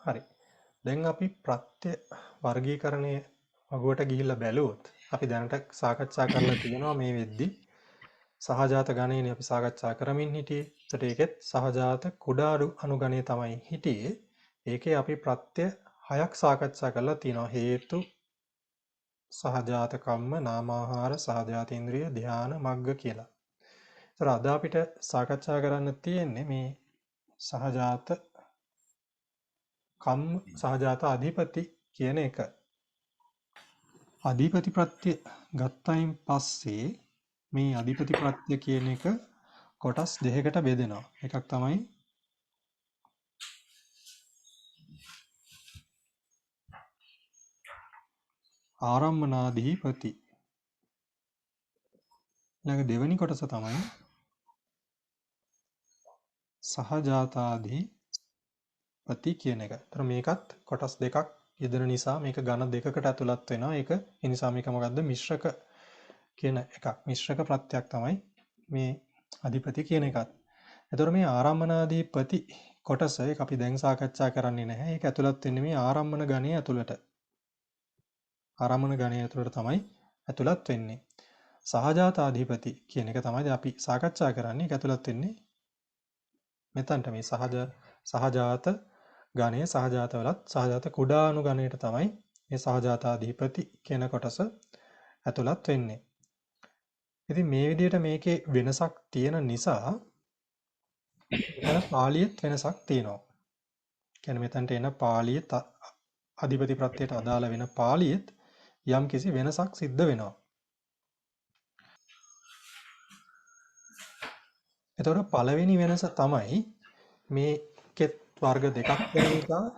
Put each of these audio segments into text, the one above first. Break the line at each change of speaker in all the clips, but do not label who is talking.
හරි. දැන් අපි ප්‍රත්‍ය වර්ගීකරණයේ වගුවට ගිහිල්ලා බැලුවොත් අපි දැනට සාකච්ඡා කරලා තියෙනවා මේ වෙද්දි සහජාත ගණයනේ අපි සාකච්ඡා කරමින් හිටියේ. එතකොට ඒකෙත් සහජාත කුඩා අණු ගණය තමයි හිටියේ. ඒකේ අපි ප්‍රත්‍ය 6ක් සාකච්ඡා කරලා තියෙනවා. හේතු, සහජාත කම්ම, නාමාහාර, සහජාත ඉන්ද්‍රිය, ධාන, මග්ග කියලා. ඒතර අද අපිට සාකච්ඡා කරන්න තියෙන්නේ මේ සහජාත කම්ම, සහජාත අධිපති කියන එක. අධිපති ප්‍රත්‍ය ගත්තයින් පස්සේ මේ අධිපති ප්‍රත්‍ය කියන එක කොටස් දෙකකට බෙදෙනවා. එකක් තමයි ආරම්මනාධිපති. ඊළඟ දෙවෙනි කොටස තමයි සහජාතාධිපති කියන එක. ඒතර මේකත් කොටස් දෙකක් යෙදෙන නිසා මේක ඝන දෙකකට ඇතුළත් වෙනවා. ඒක ඒ නිසා මේක මොකද්ද? මිශ්‍රක කියන එකක්. මිශ්‍රක ප්‍රත්‍යක් තමයි මේ අධිපති කියන එකත්. එතකොට මේ ආරම්මනාධිපති කොටස ඒක අපි දැන් සාකච්ඡා කරන්නේ නැහැ. ඒක ඇතුළත් වෙන්නේ මේ ආරම්මන ගණයේ ඇතුළට. ආරම්මන ගණයේ ඇතුළට තමයි ඇතුළත් වෙන්නේ. සහජාතාධිපති කියන එක තමයි අපි සාකච්ඡා කරන්නේ. ඒක ඇතුළත් වෙන්නේ මෙතනට මේ සහජාත ගණයේ සහජාතවලත් සහජාත කුඩා අණු ගණයට තමයි මේ සහජාතාධිපති කියන කොටස ඇතුළත් වෙන්නේ. ඉතින් මේ විදිහට මේකේ වෙනසක් තියෙන නිසා එතන පාළියෙත් වෙනසක් තියෙනවා. කියන්නේ මෙතනට එන පාළියෙත් අධිපති ප්‍රත්‍යයට අදාළ වෙන පාළියෙත් යම් කිසි වෙනසක් සිද්ධ වෙනවා. එතකොට පළවෙනි වෙනස තමයි මේකෙත් වර්ග දෙකක් වෙන නිසා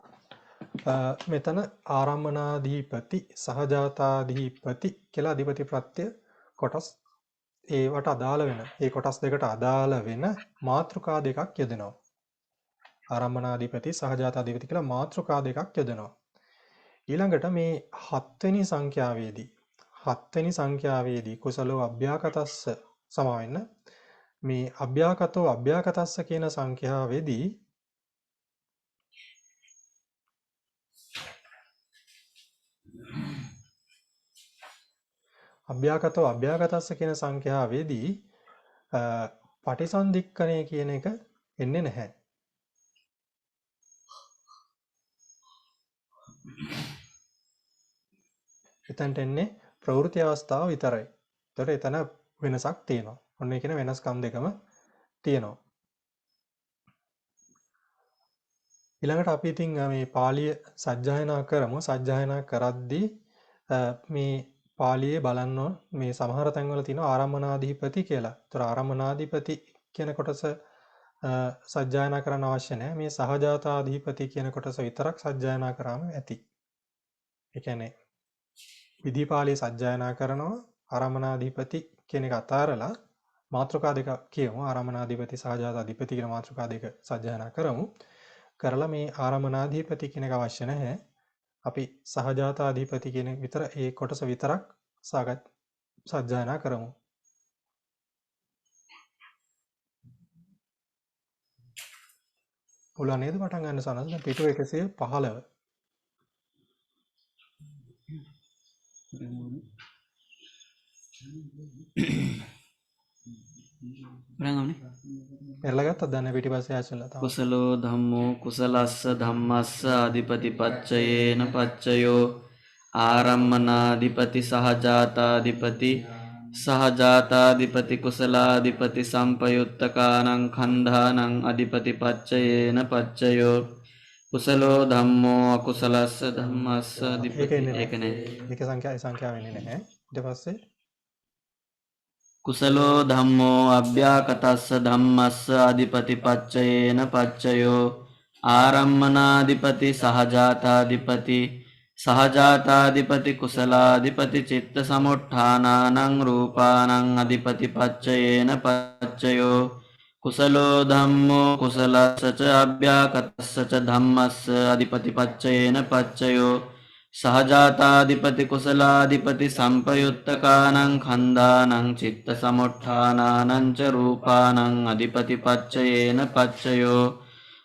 මෙතන ආරම්මනාධිපති සහජාතාධිපති කියලා අධිපති ප්‍රත්‍ය කොටස් ඒවට අදාළ වෙන ඒ කොටස් දෙකට අදාළ වෙන මාතෘකා දෙකක් යොදනවා. ආරම්මනාධිපති සහජාතාධිපති කියලා මාතෘකා දෙකක් යොදනවා. ඊළඟට මේ 7 වෙනි සංඛ්‍යාවේදී කුසලෝ අභ්‍යාකතස්ස සමාවෙන්න මේ අභ්‍යාකතෝ අභ්‍යාකතස්ස කියන සංඛ්‍යාවේදී අභ්‍යාකතෝ අභ්‍යාකතස්ස කියන සංඛ්‍යාවේදී පටිසන්ධික්කණය කියන එක එන්නේ නැහැ. එතනට එන්නේ ප්‍රවෘත්ති අවස්ථාව විතරයි. ඒතකොට එතන වෙනසක් තියෙනවා. ඔන්න ඒ කියන වෙනස්කම් දෙකම තියෙනවා. ඊළඟට අපි ඉතින් මේ පාළිය සජ්ජායනා කරමු. සජ්ජායනා කරද්දී මේ පාළියේ බලන්න මේ සමහර තැන්වල තියෙනවා ආරම්මනාධිපති කියලා. ඒතර ආරම්මනාධිපති කියන කොටස සජ්ජායනා කරන්න අවශ්‍ය නැහැ. මේ සහජාතාධිපති කියන කොටස විතරක් සජ්ජායනා කරාම ඇති. ඒ කියන්නේ විධිපාළිය සජ්ජායනා කරනවා ආරම්මනාධිපති කියන එක අතාරලා මාතෘකා දෙක කියමු. ආරම්මනාධිපති සහජාතාධිපති කියන මාතෘකා දෙක සජ්ජායනා කරමු. කරලා මේ ආරම්මනාධිපති කියන එක අවශ්‍ය නැහැ. අපි සහජාතාධිපති කියන විතර ඒ කොටස විතරක් සජ්ජායනා කරමු. පුළුවන් නේද පටන් ගන්න සනස්? දැන් පිටුව 115. එරලගත්තද දැන් පිටිපස්සේ ඇස්සලා තමයි.
කුසලෝ ධම්මෝ කුසලස්ස ධම්මස්ස අධිපතිපච්චයේන පච්චයෝ ආරම්මනාධිපති සහජාතාධිපති සහජාතාධිපති කුසලාධිපති සම්පයුත්තකානං ඛණ්ඩානං අධිපතිපච්චයේන පච්චයෝ කුසලෝ ධම්මෝ අකුසලස්ස ධම්මස්ස අධිපති ඒකනේ
ඒක සංඛ්‍යාව වෙන්නේ නැහැ. ඊට පස්සේ
කුසලෝ ධම්මෝ අභ්‍යාකතස්ස ධම්මස්ස අධිපතිපච්චයේන පච්චයෝ ආරම්මනාධිපති සහජාතාධිපති සහජාතාධිපති කුසලාධිපති චිත්ත සමුට්ඨානානං රූපානං අධිපතිපච්චයේන පච්චයෝ කුසලෝ ධම්මෝ කුසලස්ස ච අභ්‍යාකතස්ස ච ධම්මස්ස අධිපතිපච්චයේන පච්චයෝ සහජාතාධිපති කුසලාධිපති සම්පයුත්තකානං ඛණ්ඩානං චිත්ත සමුට්ඨානානං ච රූපානං අධිපතිපච්චයේන පච්චයෝ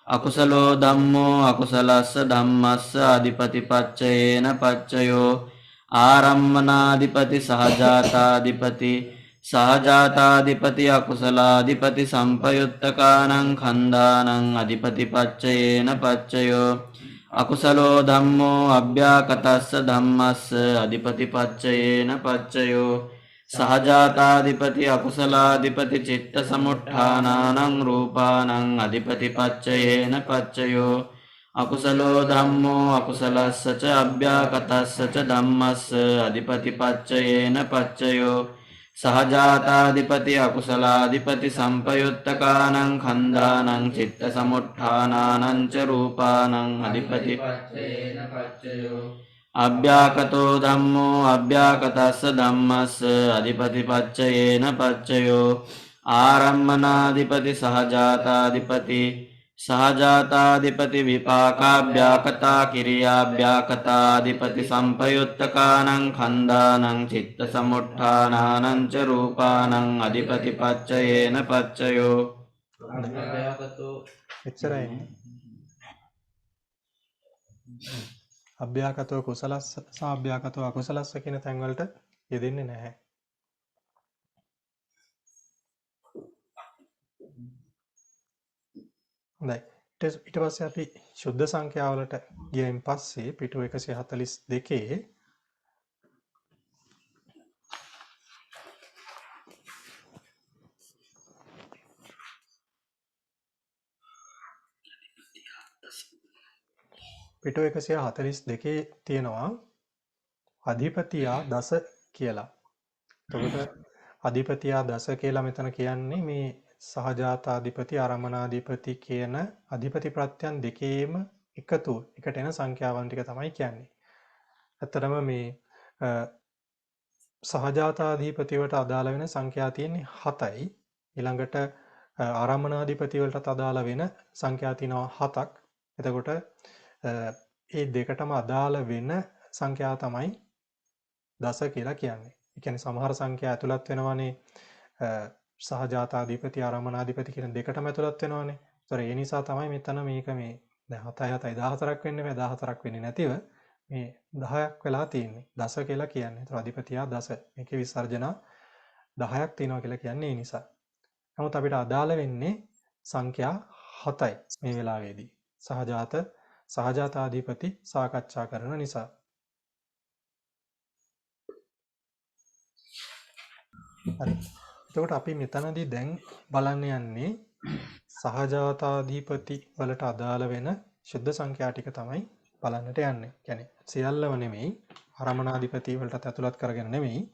අකුසලෝ ධම්මෝ අකුසලස්ස ධම්මස්ස අධිපතිපච්චයේන පච්චයෝ ආරම්මනාධිපති සහජාතාධිපති සහජාතාධිපති අකුසලාධිපති සම්පයුත්තකානං කන්දානං අධිපතිපච්චයේන පච්චයෝ අකුසලෝ ධම්මෝ අභ්‍යාකතස්ස ධම්මස්ස අධිපතිපච්චයේන පච්චයෝ සහජාතාධිපති අකුසලාධිපති චිත්ත සමුට්ඨානානං රූපානං අධිපතිපච්චයේන පච්චයෝ අකුසලෝ ධම්මෝ අකුසලස්ස ච අභ්‍යාකතස්ස ච ධම්මස්ස අධිපතිපච්චයේන පච්චයෝ සහජාතාධිපති අකුසලාධිපති සම්පයුත්තකානං කන්දානං චිත්ත සමුට්ඨානානං ච රූපානං අධිපතිපච්චයේන පච්චයෝ අභ්‍යාකතෝ ධම්මෝ අභ්‍යාකතස්ස ධම්මස්ස අධිපතිපච්චයේන පච්චයෝ ආරම්මනාධිපති සහජාතාධිපති සහජාතාධිපති විපාකාභ්‍යාකතා කිරියාභ්‍යාකතාධිපති සම්පයුත්තකානං කන්දානං චිත්ත සමුට්ඨානානං ච රූපානං අධිපතිපච්චයේන පච්චයෝ අභ්‍යාකතෝ
එච්චරයි. අභ්‍යාකතෝ කුසලස්ස සහ අභ්‍යාකතෝ අකුසලස්ස කියන තැන් වලට යෙදෙන්නේ නැහැ. හොඳයි. ඊට පස්සේ අපි ශුද්ධ සංඛ්‍යාවලට ගියයින් පස්සේ පිටු 142 පිටු 142 තියෙනවා අධිපතියා දස කියලා. එතකොට අධිපතියා දස කියලා මෙතන කියන්නේ මේ සහජාතාධිපති ආරම්මනාධිපති කියන අධිපති ප්‍රත්‍යයන් දෙකේම එකතු එකට එන සංඛ්‍යාවන් ටික තමයි කියන්නේ. ඇත්තටම මේ සහජාතාධිපති වලට අදාළ වෙන සංඛ්‍යා තියෙන්නේ 7යි. ඊළඟට ආරම්මනාධිපති වලට අදාළ වෙන සංඛ්‍යා තියෙනවා 7ක්. එතකොට ඒ දෙකටම අදාළ වෙන සංඛ්‍යා තමයි දස කියලා කියන්නේ. ඒ කියන්නේ සමහර සංඛ්‍යා ඇතුළත් වෙනවානේ සහජාතාධිපති ආරම්මනාධිපති කියන දෙකටම ඇතුළත් වෙනවානේ. ඒතර ඒ නිසා තමයි මෙතන මේක මේ දැන් 7යි 7යි 14ක් වෙන්නේ මේ 14ක් වෙන්නේ නැතිව මේ 10ක් වෙලා තියෙන්නේ. දස කියලා කියන්නේ. ඒතර අධිපතියා දස. මේකේ විසර්ජන 10ක් තියෙනවා කියලා කියන්නේ ඒ නිසා. නමුත් අපිට අදාළ වෙන්නේ සංඛ්‍යා 7යි මේ වෙලාවේදී. සහජාතාධිපති සාකච්ඡා කරන නිසා. හරි. එතකොට අපි මෙතනදී දැන් බලන්න යන්නේ සහජාතාධිපති වලට අදාළ වෙන ශුද්ධ සංඛ්‍යා ටික තමයි බලන්නට යන්නේ. කියන්නේ සියල්ලම නෙමෙයි ආරම්මනාධිපති වලට ඇතුළත් කරගෙන නෙමෙයි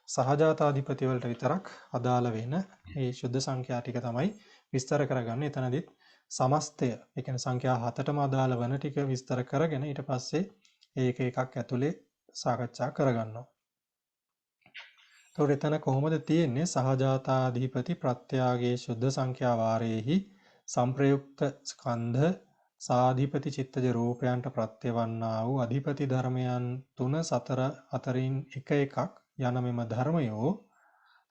සහජාතාධිපති වලට විතරක් අදාළ වෙන මේ ශුද්ධ සංඛ්‍යා ටික තමයි විස්තර කරගන්නේ. එතනදිත් සමස්තය ඒ කියන්නේ සංඛ්‍යා 7ටම අදාළ වන ටික විස්තර කරගෙන ඊට පස්සේ ඒක එකක් ඇතුලේ සාකච්ඡා කරගන්නවා. එතකොට එතන කොහොමද තියෙන්නේ සහජාතාධිපති ප්‍රත්‍යාගයේ ශුද්ධ සංඛ්‍යා වාරයේහි සංප්‍රයුක්ත ස්කන්ධ සාධිපති චිත්තජ රූපයන්ට ප්‍රත්‍යවන්නා වූ අධිපති ධර්මයන් 3 4 අතරින් එක එකක් යන මෙම ධර්මයෝ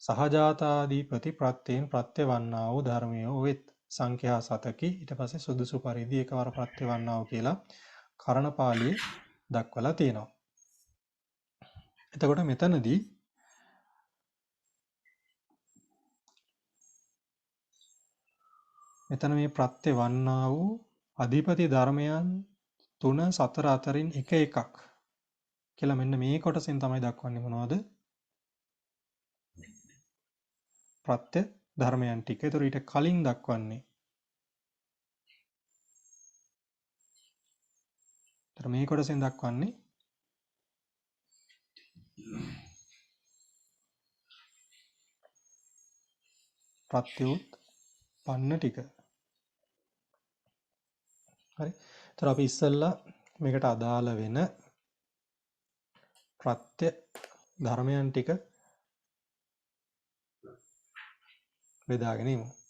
සහජාතාධිපති ප්‍රත්‍යයෙන් ප්‍රත්‍යවන්නා වූ ධර්මයෝ වෙත්. සංඛ්‍යා 7කි. ඊට පස්සේ සුදුසු පරිදි එකවර ප්‍රත්‍යවන්නා වූ කියලා කරණපාළියේ දක්වලා තියෙනවා. එතකොට මෙතනදී මෙතන මේ ප්‍රත්‍ය වන්නා වූ අධිපති ධර්මයන් 3 4 අතරින් එක එකක් කියලා මෙන්න මේ කොටසෙන් තමයි දක්වන්නේ මොනවද? ප්‍රත්‍ය ධර්මයන් ටික. ඒතර ඊට කලින් දක්වන්නේ. ඒතර මේ කොටසෙන් දක්වන්නේ ප්‍රත්‍යුත් පන්න ටික. හරි. ඒතර අපි ඉස්සෙල්ලා මේකට අදාළ වෙන ප්‍රත්‍ය ධර්මයන් ටික බෙදාගෙන ඉමු.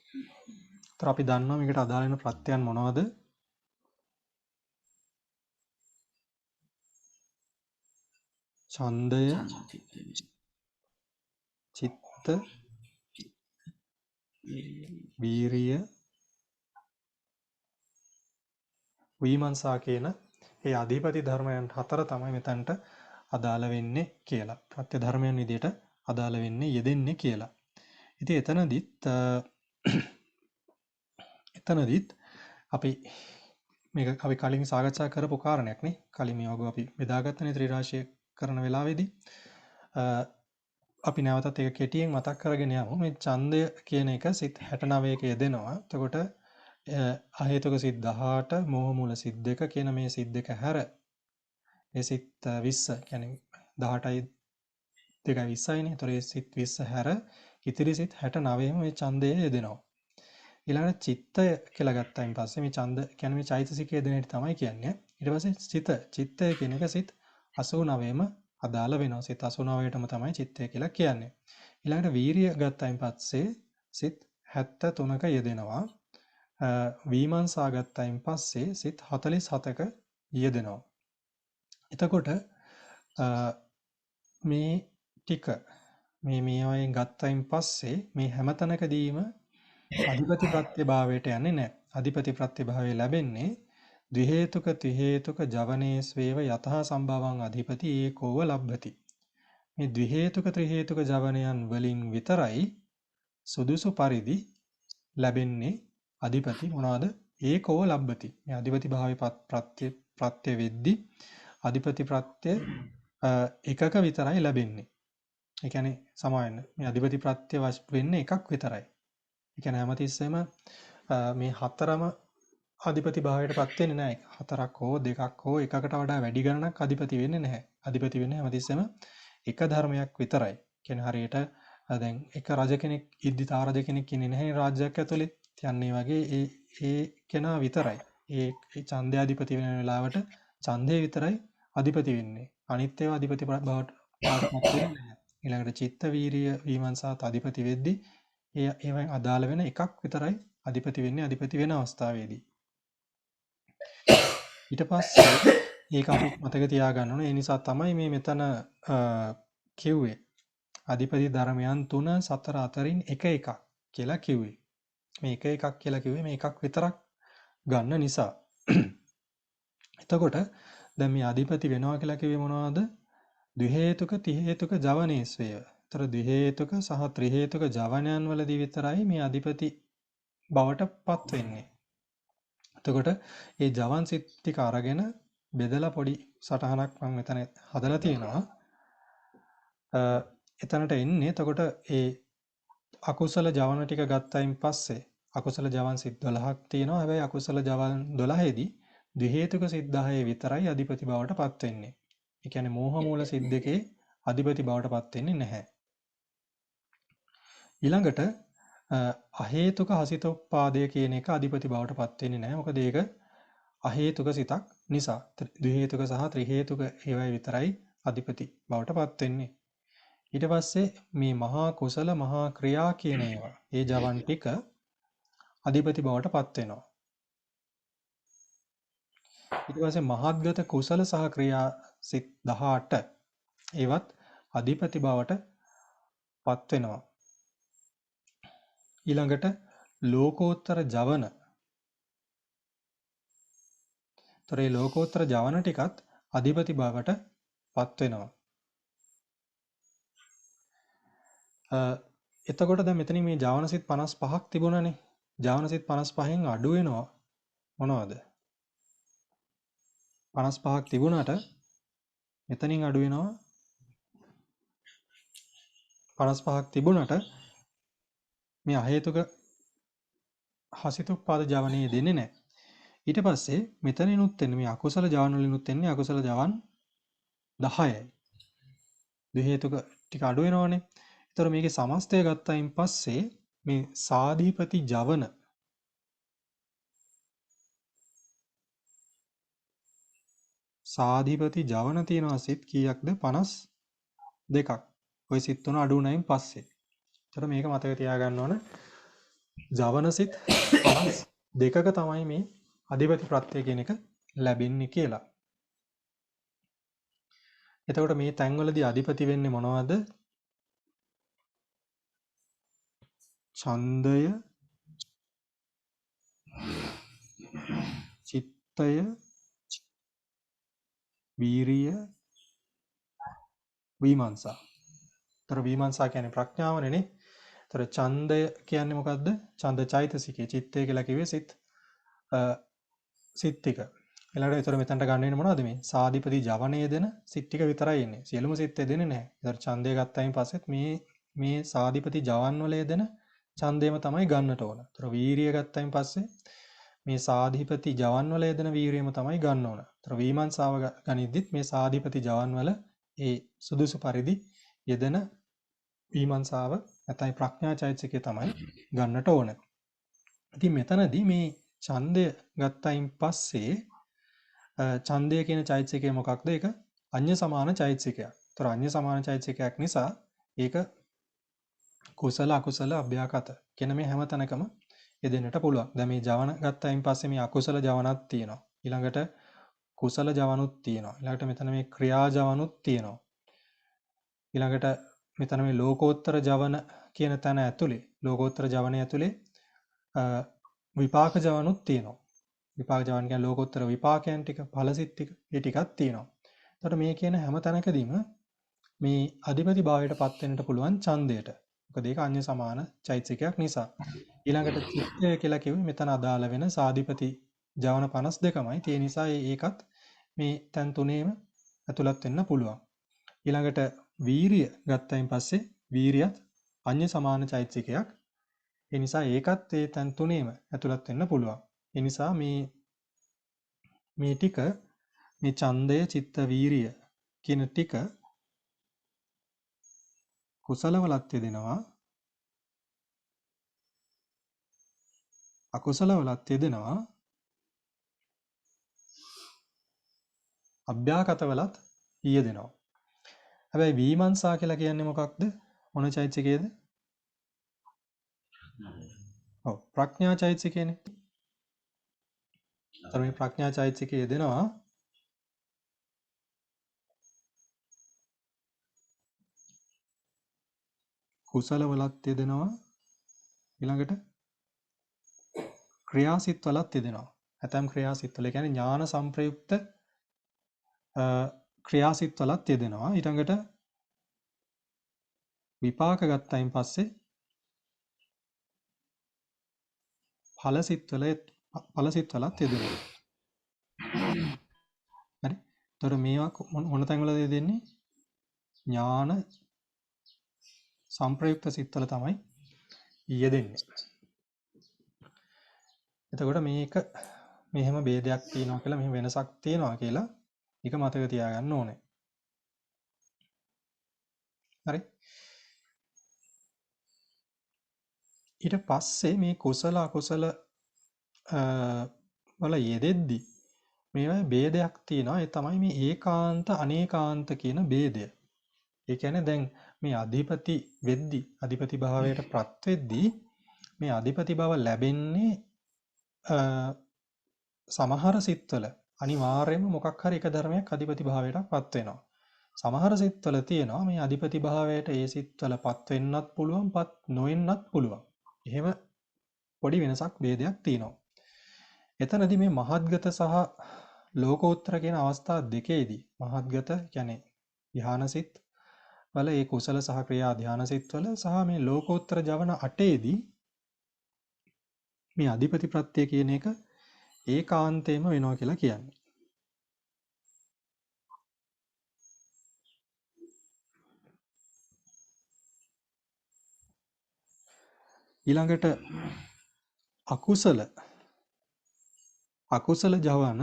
ඒතර අපි දන්නවා මේකට අදාළ වෙන ප්‍රත්‍යයන් මොනවද? ඡන්දය, චිත්ත, වීරිය, විමර්ශා කියන ඒ අධිපති ධර්මයන් 4 තමයි මෙතනට අදාළ වෙන්නේ කියලා. ප්‍රත්‍ය ධර්මයන් විදිහට අදාළ වෙන්නේ යෙදෙන්නේ කියලා. ඉතින් එතනදිත් අපි මේක අපි කලින් සාකච්ඡා කරපු කාරණයක් නේ. කලින් මේ වගේ අපි බෙදාගත්තනේ ත්‍රිරාශිය කරන වෙලාවේදී. අපි නැවතත් ඒක කෙටියෙන් මතක් කරගෙන යමු. මේ ඡන්දය කියන එක සිත් 69ක යෙදෙනවා. එතකොට අහේතුක සිත් 18, මෝහ මූල සිත් 2 කියන මේ සිත් දෙක හැර මේ සිත් 20 කියන්නේ 18යි 2යි 20යිනේ. ඒතර මේ සිත් 20 හැර ඉතිරි සිත් 69ම මේ ඡන්දය යෙදෙනවා. ඊළඟට චිත්තය කියලා ගත්තයින් පස්සේ මේ ඡන්ද කියන්නේ මේ චෛතසිකයේ දෙන හැටි තමයි කියන්නේ. ඊට පස්සේ චිත්තය කියන එක සිත් 89ම අදාළ වෙනවා. සිත් 89ටම තමයි චිත්තය කියලා කියන්නේ. ඊළඟට වීරිය ගත්තයින් පස්සේ සිත් 73ක යෙදෙනවා. විමර්ශා ගත්තයින් පස්සේ සිත් 47ක යෙදෙනවා. එතකොට මේ ටික මේ වයින් ගත්තයින් පස්සේ මේ හැමතැනකදීම අධිපති ප්‍රත්‍යභාවයට යන්නේ නැහැ. අධිපති ප්‍රත්‍යභාවය ලැබෙන්නේ ද්වි හේතුක ත්‍රි හේතුක ජවනේස්වේව යතහා සම්භවං අධිපති ඒකෝව ලබ්ධති. මේ ද්වි හේතුක ත්‍රි හේතුක ජවනයන් වලින් විතරයි සුදුසු පරිදි ලැබෙන්නේ අධිපති මොනවාද? ඒකෝව ලබ්ධති. මේ අධිපති භාවයේ ප්‍රත්‍ය වෙද්දී අධිපති ප්‍රත්‍ය එකක විතරයි ලැබෙන්නේ. ඒ කියන්නේ සමාවෙන්න මේ අධිපති ප්‍රත්‍ය වෙන්නේ එකක් විතරයි. ඒ කියන්නේ හැමතිස්සෙම මේ හතරම අධිපති භාවයට පත් වෙන්නේ නැහැ. හතරක් හෝ දෙකක් හෝ එකකට වඩා වැඩි ගණනක් අධිපති වෙන්නේ නැහැ. අධිපති වෙන්නේ හැමතිස්සෙම එක ධර්මයක් විතරයි. කියන්නේ හරියට දැන් එක රජ කෙනෙක් ඉද්දිතා රජ කෙනෙක් ඉන්නේ නැහැ රාජ්‍යයක් ඇතුලේ. යන්නේ වගේ ඒ කෙනා විතරයි. ඒ ඡන්දයාධිපති වෙන වෙලාවට ඡන්දේ විතරයි අධිපති වෙන්නේ. අනිත් ඒවා අධිපති බවට පාත්මක් වෙන්නේ නැහැ. ඊළඟට චිත්ත වීරිය විමර්ශාත් අධිපති වෙද්දී ඒවෙන් අදාළ වෙන එකක් විතරයි අධිපති වෙන්නේ අධිපති වෙන අවස්ථාවේදී. ඊට පස්සේ ඒක අපි මතක තියාගන්න ඕනේ. ඒ නිසා තමයි මේ මෙතන කිව්වේ අධිපති ධර්මයන් 3 4 අතරින් එක එකක් කියලා කිව්වේ. මේ එක එකක් කියලා කිව්වේ මේ එකක් විතරක් ගන්න නිසා. එතකොට දැන් මේ අධිපති වෙනවා කියලා කිව්වේ මොනවද? ද්වි හේතුක ත්‍රි හේතුක ජවනේස්වේව. ඒතර ද්වි හේතුක සහ ත්‍රි හේතුක ජවනයන් වලදී විතරයි මේ අධිපති බවට පත් වෙන්නේ. එතකොට මේ ජවන් සිත් ටික අරගෙන බෙදලා පොඩි සටහනක් මම මෙතන හදලා තියෙනවා. එතනට එන්නේ එතකොට ඒ අකුසල ජවන ටික ගත්තයින් පස්සේ අකුසල ජවන් සිත් 12ක් තියෙනවා. හැබැයි අකුසල ජවන් 12ෙදී ද්වි හේතුක සිත් 10 විතරයි අධිපති බවට පත් වෙන්නේ. ඒ කියන්නේ මෝහ මූල සිත් දෙකේ අධිපති බවට පත් වෙන්නේ නැහැ. ඊළඟට අහේතුක හසිතෝපාදය කියන එක අධිපති බවට පත් වෙන්නේ නැහැ. මොකද ඒක අහේතුක සිතක් නිසා. ද්වි හේතුක සහ ත්‍රි හේතුක ඒවායි විතරයි අධිපති බවට පත් වෙන්නේ. ඊට පස්සේ මේ මහා කුසල මහා ක්‍රියා කියන ඒවා ඒ ජවන් ටික අධිපති බවට පත් වෙනවා. ඊට පස්සේ මහත්ගත කුසල සහ ක්‍රියා සිත් 18 ඒවත් අධිපති බවට පත් වෙනවා. ඊළඟට ලෝකෝත්තර ජවන. ඒතර ඒ ලෝකෝත්තර ජවන ටිකත් අධිපති බවට පත් වෙනවා. එතකොට දැන් මෙතන මේ ජවන සිත් 55ක් තිබුණානේ. ජවන සිත් 55න් අඩු වෙනවා මොනවද? 55ක් තිබුණාට මෙතනින් අඩු වෙනවා 55ක් තිබුණාට මේ අහේතුක හසිතුප්පාද ජවනයේ දෙන්නේ නැහැ. ඊට පස්සේ මෙතනිනුත් එන්නේ මේ අකුසල ජවන් වලිනුත් එන්නේ අකුසල ජවන් 10යි. ද්වි හේතුක ටික අඩු වෙනවනේ. ඒතර මේකේ සමස්තය ගත්තයින් පස්සේ මේ සාධිපති ජවන තියෙනවා සිත් කීයක්ද? 52ක්. ওই සිත් තුන අඩු වුණයින් පස්සේ. ඒතර මේක මතක තියාගන්න ඕන. ජවන සිත් 52ක තමයි මේ අධිපති ප්‍රත්‍යය කියන එක ලැබෙන්නේ කියලා. එතකොට මේ තැන්වලදී අධිපති වෙන්නේ මොනවද? ඡන්දය, චිත්තය, වීරිය, විමර්ශා. ତර විමර්ශා කියන්නේ ප්‍රඥාවනේ නේ. තර ඡන්දය කියන්නේ මොකද්ද? ඡන්ද චෛතසිකය. චිත්තය කියලා කිව්වේ සිත් සිත් ටික. ඊළඟට ඒතර මෙතනට ගන්න වෙන්නේ මොනවද මේ? සාධිපති ජවනයේ දෙන සිත් ටික විතරයි එන්නේ. සියලුම සිත් දෙන්නේ නැහැ. ඒතර ඡන්දය ගත්තයින් පස්සෙත් මේ සාධිපති ජවන් වල දෙන ඡන්දයම තමයි ගන්නට ඕන. ඒතර වීරිය ගත්තයින් පස්සේ මේ සාධිපති ජවන් වල යෙදෙන වීරියම තමයි ගන්න ඕන. ඒතර විමර්ශාව ගනිද්දිත් මේ සාධිපති ජවන් වල ඒ සුදුසු පරිදි යෙදෙන විමර්ශාව නැත්නම් ප්‍රඥා චෛතසිකය තමයි ගන්නට ඕන. ඉතින් මෙතනදී මේ ඡන්දය ගත්තයින් පස්සේ ඡන්දය කියන චෛතසිකය මොකක්ද? ඒක අඤ්ඤ සමාන චෛතසිකයක්. ඒතර අඤ්ඤ සමාන චෛතසිකයක් නිසා ඒක කුසල අකුසල අභ්‍යාකත කියන මේ හැම තැනකම යෙදෙන්නට පුළුවන්. දැන් මේ ජවන ගත්තයින් පස්සේ මේ අකුසල ජවනක් තියෙනවා. ඊළඟට කුසල ජවනුත් තියෙනවා. ඊළඟට මෙතන මේ ක්‍රියා ජවනුත් තියෙනවා. ඊළඟට මෙතන මේ ලෝකෝත්තර ජවන කියන තැන ඇතුලේ ලෝකෝත්තර ජවනයේ ඇතුලේ විපාක ජවනුත් තියෙනවා. විපාක ජවන් කියන්නේ ලෝකෝත්තර විපාකයන් ටික, ඵලසිත ටික, ඒ ටිකක් තියෙනවා. එතකොට මේ කියන හැම තැනකදීම මේ අධිපති භාවයට පත් වෙන්නට පුළුවන් ඡන්දයට. මොකද ඒක අඤ්ඤ සමාන චෛතසිකයක් නිසා. ඊළඟට චිත්තය කියලා කිව්වේ මෙතන අදාළ වෙන සාධිපති ජවන 52මයි. ඒ නිසා ඒකත් මේ තැන් තුනේම ඇතුළත් වෙන්න පුළුවන්. ඊළඟට වීරිය ගත්තයින් පස්සේ වීරියත් අඤ්ඤ සමාන චෛතසිකයක්. ඒ නිසා ඒකත් ඒ තැන් තුනේම ඇතුළත් වෙන්න පුළුවන්. ඒ නිසා මේ ටික මේ ඡන්දය, චිත්ත, වීරිය කියන ටික කුසලවලත් යෙදෙනවා, අකුසලවලත් යෙදෙනවා, අභ්‍යාකතවලත් යෙදෙනවා. හැබැයි විමර්ශා කියලා කියන්නේ මොකක්ද? මොන චෛතසිකයේද? ඔව් ප්‍රඥා චෛතසිකයනේ. අතන මේ ප්‍රඥා චෛතසිකයේ යෙදෙනවා කුසලවලත් යෙදෙනවා, ඊළඟට ක්‍රියාසිත වලත් යෙදෙනවා. ඇතම් ක්‍රියාසිත වල කියන්නේ ඥාන සංප්‍රයුක්ත ක්‍රියාසිත වලත් යෙදෙනවා. ඊළඟට විපාක ගත්තයින් පස්සේ ඵලසිත වලත් යෙදෙනවා. හරි. ඒතර මේවා මොන තැන්වලද යෙදෙන්නේ? ඥාන සංප්‍රයුක්ත සිත් වල තමයි යෙදෙන්නේ. එතකොට මේක මෙහෙම ભેදයක් තියෙනවා කියලා, මෙහෙම වෙනසක් තියෙනවා කියලා ඒක මතක තියාගන්න ඕනේ. හරි. ඊට පස්සේ මේ කුසල අකුසල වල යෙදෙද්දි මේවා ભેදයක් තියෙනවා. ඒ තමයි මේ ඒකාන්ත අනේකාන්ත කියන ભેදය. ඒ කියන්නේ දැන් මේ අධිපති වෙද්දි, අධිපති භාවයට ප්‍රත් වෙද්දි මේ අධිපති භාව ලැබෙන්නේ සමහර සිත්වල අනිවාර්යයෙන්ම මොකක් හරි එක ධර්මයක් අධිපති භාවයට පත් වෙනවා. සමහර සිත්වල තියෙනවා මේ අධිපති භාවයට ඒ සිත්වල පත් වෙන්නත් පුළුවන්, පත් නොවෙන්නත් පුළුවන්. එහෙම පොඩි වෙනසක් ભેදයක් තියෙනවා. එතනදී මේ මහත්ගත සහ ලෝකෝත්තර කියන අවස්ථා දෙකේදී මහත්ගත කියන්නේ ධානසිත වල ඒ කුසල සහ ක්‍රියා ධානසිත වල සහ මේ ලෝකෝත්තර ජවන 8ේදී මේ අධිපති ප්‍රත්‍ය කියන එක ඒකාන්තයෙන්ම වෙනවා කියලා කියන්නේ. ඊළඟට අකුසල ජවන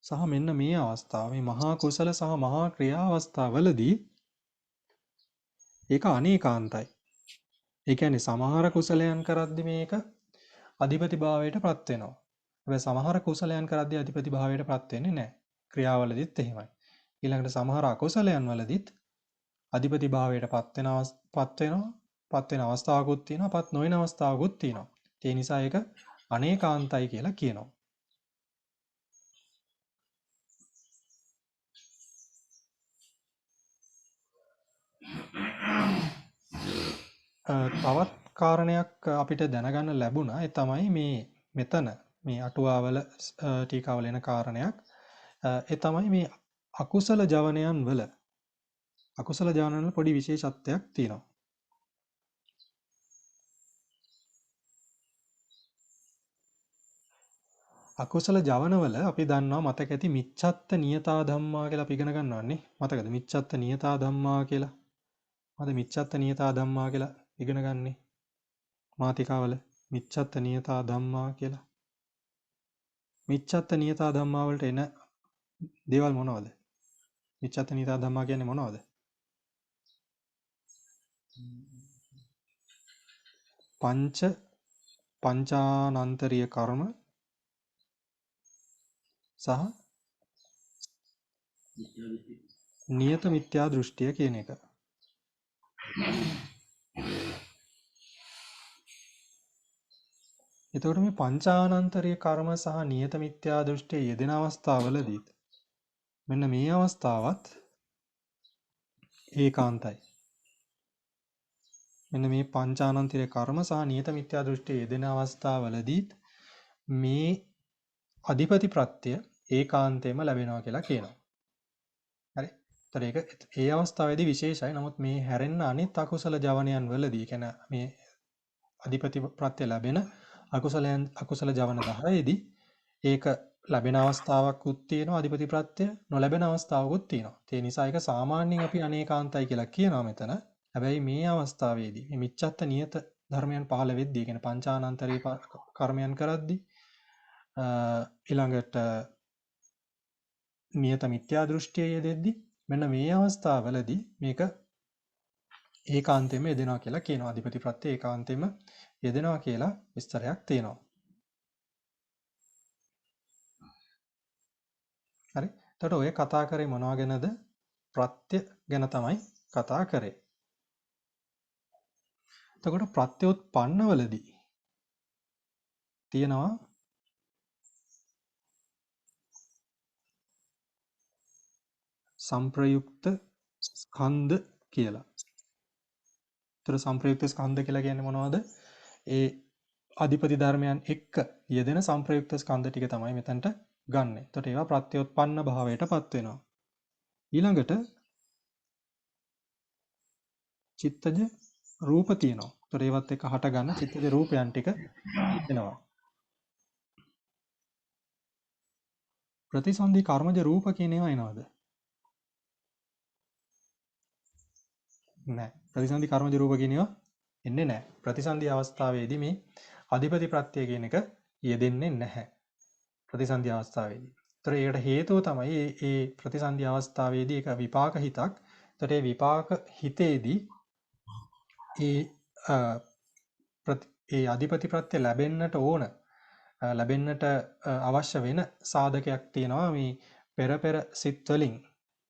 සහ මෙන්න මේ අවස්ථාව මේ මහා කුසල සහ මහා ක්‍රියා අවස්ථාවවලදී ඒක අනේකාන්තයි. ඒ කියන්නේ සමහර කුසලයන් කරද්දි මේක අධිපති භාවයට පත් වෙනවා. හැබැයි සමහර කුසලයන් කරද්දී අධිපති භාවයට පත් වෙන්නේ නැහැ. ක්‍රියාවලදීත් එහෙමයි. ඊළඟට සමහර අකුසලයන් වලදීත් අධිපති භාවයට පත් වෙනවා. පත් වෙන අවස්ථාවකුත් තියෙනවා, පත් නොවන අවස්ථාවකුත් තියෙනවා. ඒ නිසා ඒක අනේකාන්තයි කියලා කියනවා. තවත් කාරණයක් අපිට දැනගන්න ලැබුණා. ඒ තමයි මේ මෙතන මේ අටුවාවල ටීකාවල එන කාරණයක්. ඒ තමයි මේ අකුසල ජවනයන් වල පොඩි විශේෂත්වයක් තියෙනවා. අකුසල ජවනවල අපි දන්නවා මතක ඇති මිච්ඡත්ත නියතා ධම්මා කියලා අපි ඉගෙන ගන්නවන්නේ. මතකද මිච්ඡත්ත නියතා ධම්මා කියලා? මද මිච්ඡත්ත නියතා ධම්මා කියලා ඉගෙන ගන්නේ. මාතිකාවල මිච්ඡත්ත නියතා ධම්මා කියලා. මිච්ඡත්ත නියතා ධම්මා වලට එන දේවල් මොනවද? මිච්ඡත්ත නියතා ධම්මා කියන්නේ මොනවද? පංචානන්තරීය කර්ම සහ නියත මිත්‍යා දෘෂ්ටිය කියන එක. එතකොට මේ පංචානන්තරීය කර්ම සහ නියත මිත්‍යා දෘෂ්ටිය යෙදෙන අවස්ථාවලදී මෙන්න මේ අවස්ථාවත් ඒකාන්තයි. මෙන්න මේ පංචානන්තරීය කර්ම සහ නියත මිත්‍යා දෘෂ්ටිය යෙදෙන අවස්ථාවලදී මේ අධිපති ප්‍රත්‍ය ඒකාන්තයෙන්ම ලැබෙනවා කියලා කියනවා. හරි. ඒතර ඒක ඒ අවස්ථාවේදී විශේෂයි. නමුත් මේ හැරෙන්න අනිත් අකුසල ජවනයන් වලදී කියන මේ අධිපති ප්‍රත්‍ය ලැබෙන අකුසල ජවන 10ේදී ඒක ලැබෙන අවස්ථාවකුත් තියෙනවා අධිපති ප්‍රත්‍ය නොලැබෙන අවස්ථාවකුත් තියෙනවා. ඒ නිසා ඒක සාමාන්‍යයෙන් අපි අනේකාන්තයි කියලා කියනවා මෙතන. හැබැයි මේ අවස්ථාවේදී මේ මිච්ඡත්ත නියත ධර්මයන් පහළ වෙද්දී කියන පංචානන්තරී කර්මයන් කරද්දී ඊළඟට නියත මිත්‍යා දෘෂ්ටිය යෙදෙද්දී මෙන්න මේ අවස්ථාවවලදී මේක ඒකාන්තයෙන්ම යෙදෙනවා කියලා කියනවා. අධිපති ප්‍රත්‍ය ඒකාන්තයෙන්ම යෙදෙනවා කියලා විස්තරයක් තියෙනවා. හරි. එතකොට ඔය කතා කරේ මොනවා ගැනද? ප්‍රත්‍ය ගැන තමයි කතා කරේ. එතකොට ප්‍රත්‍යෝත්පන්නවලදී තියෙනවා සංප්‍රයුක්ත ස්කන්ධ කියලා. ඒතර සංප්‍රයුක්ත ස්කන්ධ කියලා කියන්නේ මොනවද? ඒ අධිපති ධර්මයන් එක්ක යෙදෙන සංප්‍රයුක්ත ස්කන්ධ ටික තමයි මෙතනට ගන්නෙ. එතකොට ඒවා ප්‍රත්‍යෝත්පන්න භාවයටපත් වෙනවා. ඊළඟට චිත්තජ රූප තියෙනවා. ඒතකොට ඒවත් එක්ක හට ගන්න චිත්තජ රූපයන් ටික එනවා. ප්‍රතිසන්දි කර්මජ රූප කියන ඒවා එනවද? නැහැ. ප්‍රතිසන්දි කර්මජ රූප කියන ඒවා එන්නේ නැහැ. ප්‍රතිසන්දි අවස්ථාවේදී මේ අධිපති ප්‍රත්‍ය කියන එක යෙදෙන්නේ නැහැ. ප්‍රතිසන්දි අවස්ථාවේදී. ඒතර ඒකට හේතුව තමයි මේ ප්‍රතිසන්දි අවස්ථාවේදී ඒක විපාක හිතක්. ඒතර ඒ විපාක හිතේදී ඒ අධිපති ප්‍රත්‍ය ලැබෙන්නට අවශ්‍ය වෙන සාධකයක් තියෙනවා. මේ පෙර සිත් වලින්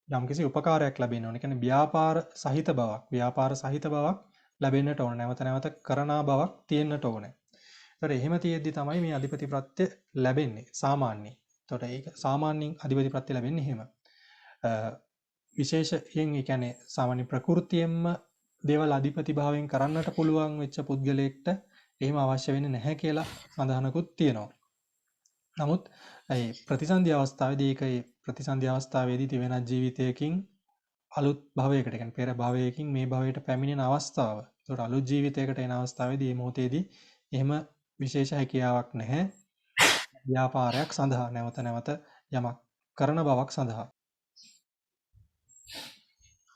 යම්කිසි උපකාරයක් ලැබෙන්න ඕන. ඒ කියන්නේ ව්‍යාපාර සහිත බවක් ලැබෙන්නට ඕන. නැවත නැවත කරනා බවක් තියෙන්නට ඕනේ. ඒතර එහෙම තියෙද්දි තමයි මේ අධිපති ප්‍රත්‍ය ලැබෙන්නේ සාමාන්‍යයෙන්. ඒතකොට ඒක සාමාන්‍යයෙන් අධිපති ප්‍රත්‍ය ලැබෙන්නේ එහෙම. විශේෂයෙන් ඒ කියන්නේ සාමාන්‍ය ප්‍රകൃතියෙන්ම දේවල් අධිපති භාවයෙන් කරන්නට පුළුවන් වෙච්ච පුද්ගලයෙක්ට එහෙම අවශ්‍ය වෙන්නේ නැහැ කියලා සඳහනකුත් තියෙනවා. නමුත් ඒ ප්‍රතිසන්දි අවස්ථාවේදී ප්‍රතිසන්දි අවස්ථාවේදී තිබෙන ජීවිතයකින් අලුත් භවයකට කියන්නේ පෙර භවයකින් මේ භවයට පැමිණෙන අවස්ථාව. ඒකට අලුත් ජීවිතයකට එන අවස්ථාවේදී මේ මොහොතේදී එහෙම විශේෂ හැකියාවක් නැහැ. ව්‍යාපාරයක් සඳහා නැවත නැවත යමක් කරන බවක් සඳහා.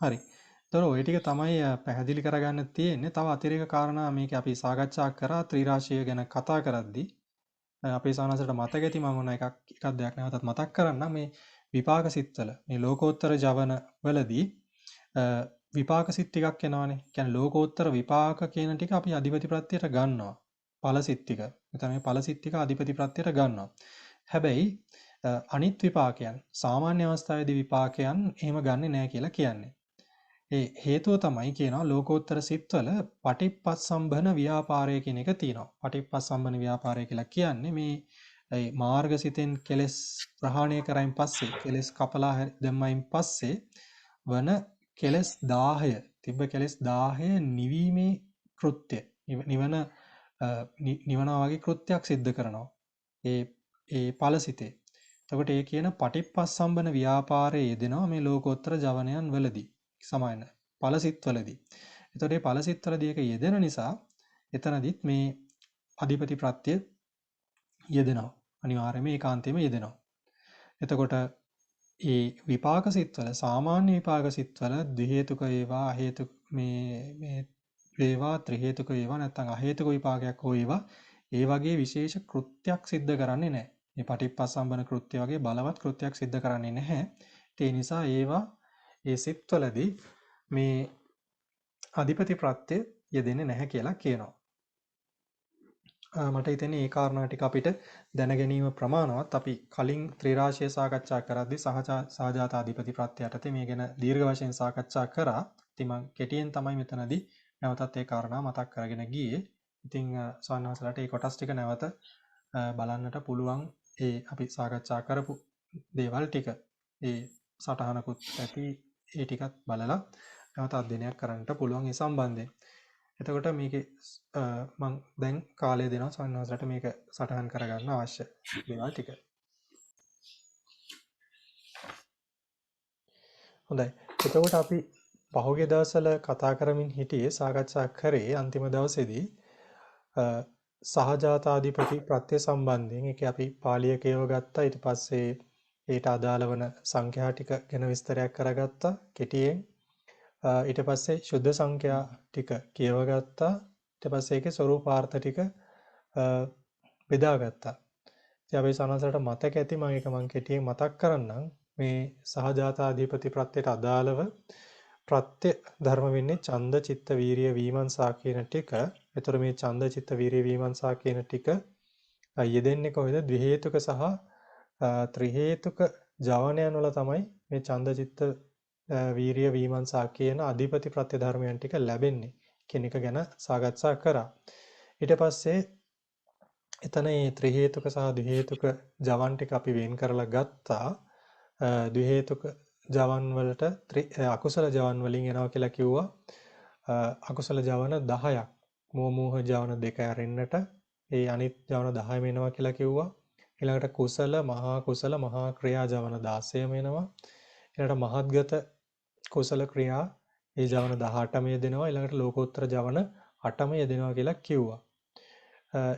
හරි. ඒතර ওই ටික තමයි පැහැදිලි කරගන්න තියෙන්නේ. තව අතිරේක කාරණා මේක අපි සාකච්ඡා කරා ත්‍රිරාශිය ගැන කතා කරද්දී අපේ සානසට මතක ඇති මම එකක් දෙයක් නැවතත් මතක් කරන්නම්. මේ විපාක සිත්වල මේ ලෝකෝත්තර ජවන වලදී විපාක සිත් ටිකක් එනවනේ. කියන්නේ ලෝකෝත්තර විපාක කියන ටික අපි අධිපති ප්‍රත්‍යයට ගන්නවා. ඵල සිත් ටික. මෙතන මේ ඵල සිත් ටික අධිපති ප්‍රත්‍යයට ගන්නවා. හැබැයි අනිත් විපාකයන් සාමාන්‍ය අවස්ථාවේදී විපාකයන් එහෙම ගන්නෙ නැහැ කියලා කියන්නේ. ඒ හේතුව තමයි කියනවා ලෝකෝත්තර සිත්වල පටිප්පස්සම්භන ව්‍යාපාරය කියන එක තියෙනවා. පටිප්පස්සම්භන ව්‍යාපාරය කියලා කියන්නේ මේ මාර්ගසිතෙන් කෙලෙස් ප්‍රහාණය කරයින් පස්සේ කෙලෙස් කපලා දැම්මයින් පස්සේ වන කෙලෙස් 1000 තිබ්බ කෙලෙස් 1000 නිවීමේ කෘත්‍ය නිවනවා වගේ කෘත්‍යයක් සිද්ධ කරනවා. ඒ ඵලසිතේ. එතකොට ඒ කියන පටිප්පස්සම්බන ව්‍යාපාරයේ යෙදෙනවා මේ ලෝකෝත්තර ජවනයන් වලදී. සමාන ඵලසිටවලදී. එතකොට මේ ඵලසිටවලදී එක යෙදෙන නිසා එතනදිත් මේ අධිපති ප්‍රත්‍ය යෙදෙනවා. අනිවාර්යයෙන්ම ඒකාන්තයෙන්ම යෙදෙනවා. එතකොට ඒ විපාක සිත්වල සාමාන්‍ය විපාක සිත්වල ද්වි හේතුක වේවා අහේතුක මේ වේවා ත්‍රි හේතුක වේවා නැත්නම් අහේතුක විපාකයක් හෝ වේවා ඒ වගේ විශේෂ කෘත්‍යයක් සිද්ධ කරන්නේ නැහැ. මේ පටිප්පස්සම්බන කෘත්‍ය වගේ බලවත් කෘත්‍යයක් සිද්ධ කරන්නේ නැහැ. ඒ නිසා ඒවා ඒ සිත්වලදී මේ අධිපති ප්‍රත්‍ය යෙදෙන්නේ නැහැ කියලා කියනවා. මට හිතෙන්නේ ඒ කාරණා ටික අපිට දැන ගැනීම ප්‍රමාණවත්. අපි කලින් ත්‍රිරාශිය සාකච්ඡා කරද්දී සහජාතාධිපති ප්‍රත්‍ය යටතේ මේ ගැන දීර්ඝ වශයෙන් සාකච්ඡා කරා. ඉතින් මම කෙටියෙන් තමයි මෙතනදී නැවතත් ඒ කාරණා මතක් කරගෙන ගියේ. ඉතින් සවන්වහන්සේලාට මේ කොටස් ටික නැවත බලන්නට පුළුවන්. ඒ අපි සාකච්ඡා කරපු දේවල් ටික ඒ සටහනකුත් ඇති ඒ ටිකත් බලලා නැවත අධ්‍යයනයක් කරන්නට පුළුවන් ඒ සම්බන්ධයෙන්. එතකොට මේකේ මම දැන් කාලය දෙනවා සවන්වහන්සේලාට මේක සටහන් කරගන්න අවශ්‍ය දේවල් ටික. හොඳයි. එතකොට අපි පහුගිය දවස්වල කතා කරමින් හිටියේ සාකච්ඡා කරේ අන්තිම දවසේදී සහජාතාධිපති ප්‍රත්‍ය සම්බන්ධයෙන්. ඒකේ අපි පාළිය කියව ගත්තා. ඊට පස්සේ ඊට අදාළ වන සංඛ්‍යා ටික ගැන විස්තරයක් කරගත්තා කෙටියෙන්. ඊට පස්සේ සුද්ධ සංඛ්‍යා ටික කියව ගත්තා. ඊට පස්සේ ඒකේ ස්වරූපාර්ථ ටික බෙදාගත්තා. ඉතින් අපි සනසලට මතක ඇති මම කෙටියෙන් මතක් කරන්නම්. මේ සහජාතාධිපති ප්‍රත්‍යයට අදාළව ප්‍රත්‍ය ධර්ම වෙන්නේ ඡන්ද චිත්ත වීරිය විමර්ශා කියන ටික. ඒතර මේ ඡන්ද චිත්ත වීරිය විමර්ශා කියන ටික යෙදෙන්නේ කොහෙද? ද්වි හේතුක සහ ත්‍රි හේතුක ජවනයන් වල තමයි මේ ඡන්ද චිත්ත වීරිය විමර්ශා කියන අධිපති ප්‍රත්‍ය ධර්මයන් ටික ලැබෙන්නේ කියන එක ගැන සාකච්ඡා කරා. ඊට පස්සේ එතන මේ ත්‍රි හේතුක සහ ද්වි හේතුක ජවන් ටික අපි වෙන් කරලා ගත්තා. ද්වි හේතුක ජවන් වලට අකුසල ජවන් වලින් එනවා කියලා කිව්වා. අකුසල ජවන 10ක්. මෝහ ජවන 2 අරින්නට ඒ අනිත් ජවන 10ම එනවා කියලා කිව්වා. ඊළඟට කුසල මහා ක්‍රියා ජවන 16ම එනවා. ඊළඟට මහත්ගත කුසල ක්‍රියා ඒ ජවන 18ම යෙදෙනවා. ඊළඟට ලෝකෝත්තර ජවන 8ම යෙදෙනවා කියලා කිව්වා.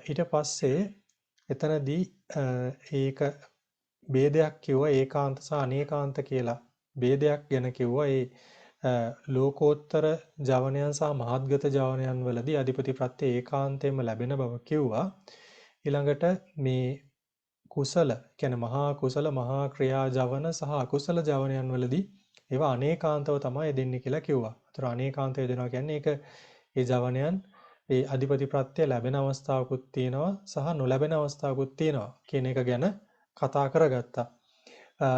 ඊට පස්සේ එතනදී ඒක ભેදයක් කිව්වා ඒකාන්ත සහ අනේකාන්ත කියලා ભેදයක් ගැන කිව්වා. ඒ ලෝකෝත්තර ජවනයන් සහ මහත්ගත ජවනයන් වලදී අධිපති ප්‍රත්‍ය ඒකාන්තයෙන්ම ලැබෙන බව කිව්වා. ඊළඟට මේ කුසල කියන්නේ මහා කුසල මහා ක්‍රියා ජවන සහ අකුසල ජවනයන් වලදී ඒවා අනේකාන්තව තමයි දෙන්නේ කියලා කිව්වා. ඒතර අනේකාන්තය දෙනවා කියන්නේ ඒක ඒ ජවනයන් ඒ අධිපති ප්‍රත්‍ය ලැබෙන අවස්ථාවකුත් තියෙනවා සහ නොලැබෙන අවස්ථාවකුත් තියෙනවා කියන එක ගැන කතා කරගත්තා.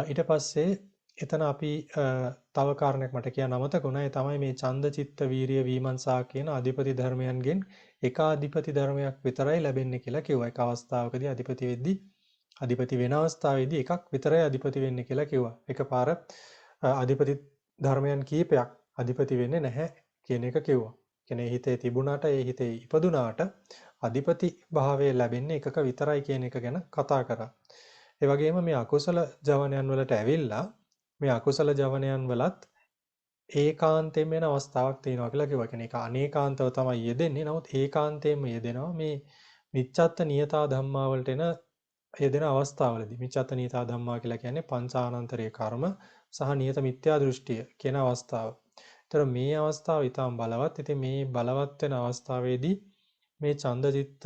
ඊට පස්සේ එතන අපි තව කාරණයක් මට කියන්න අමතක වුණා. ඒ තමයි මේ ඡන්ද චිත්ත වීරිය විමර්ශා කියන අධිපති ධර්මයන්ගෙන් එක අධිපති ධර්මයක් විතරයි ලැබෙන්නේ කියලා කිව්වා. එක අවස්ථාවකදී අධිපති වෙන අවස්ථාවේදී එකක් විතරයි අධිපති වෙන්නේ කියලා කිව්වා. එකපාර අධිපති ධර්මයන් කීපයක් අධිපති වෙන්නේ නැහැ කියන එක කිව්වා. කියන්නේ හිතේ තිබුණාට ඒ හිතේ ඉපදුනාට අධිපති භාවය ලැබෙන්නේ එකක විතරයි කියන එක ගැන කතා කරා. ඒ වගේම මේ අකුසල ජවනයන් වලට ඇවිල්ලා මේ අකුසල ජවනයන් වලත් ඒකාන්තයෙන් වෙන අවස්ථාවක් තියෙනවා කියලා කිව්වා. කියන්නේ ඒක අනේකාන්තව තමයි යෙදෙන්නේ. නමුත් ඒකාන්තයෙන්ම යෙදෙනවා මේ මිච්ඡත්ත නියතා ධම්මා වලට එන යෙදෙන අවස්ථාවලදී. මිච්ඡත්ත නියතා ධම්මා කියලා කියන්නේ පංචානන්තරයේ කර්ම සහ නියත මිත්‍යා දෘෂ්ටිය කියන අවස්ථාව. ඒතර මේ අවස්ථාව ඊටම බලවත්. ඉතින් මේ බලවත් වෙන අවස්ථාවේදී මේ ඡන්දචිත්ත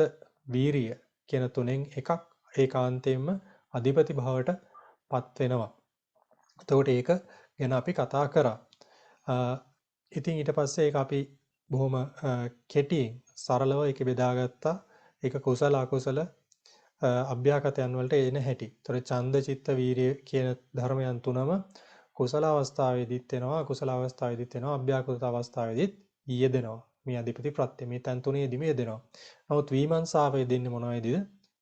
වීරිය කියන තුනෙන් එකක් ඒකාන්තයෙන්ම අධිපති භාවයට පත් වෙනවා. එතකොට ඒක ගැන අපි කතා කරා. ඉතින් ඊට පස්සේ ඒක අපි බොහොම කෙටියෙන් සරලව ඒක බෙදාගත්තා. ඒක කුසල අකුසල අභ්‍යාකතයන් වලට එන හැටි. ඒතර ඡන්ද චිත්ත වීරිය කියන ධර්මයන් තුනම කුසල අවස්ථාවේදීත් වෙනවා අකුසල අවස්ථාවේදීත් වෙනවා අභ්‍යාකෘත අවස්ථාවේදීත් යෙදෙනවා. මේ අධිපති ප්‍රත්‍ය මේ තැන් තුනේදීම යෙදෙනවා. නමුත් විමර්ශාව යෙදෙන්නේ මොනවයිද?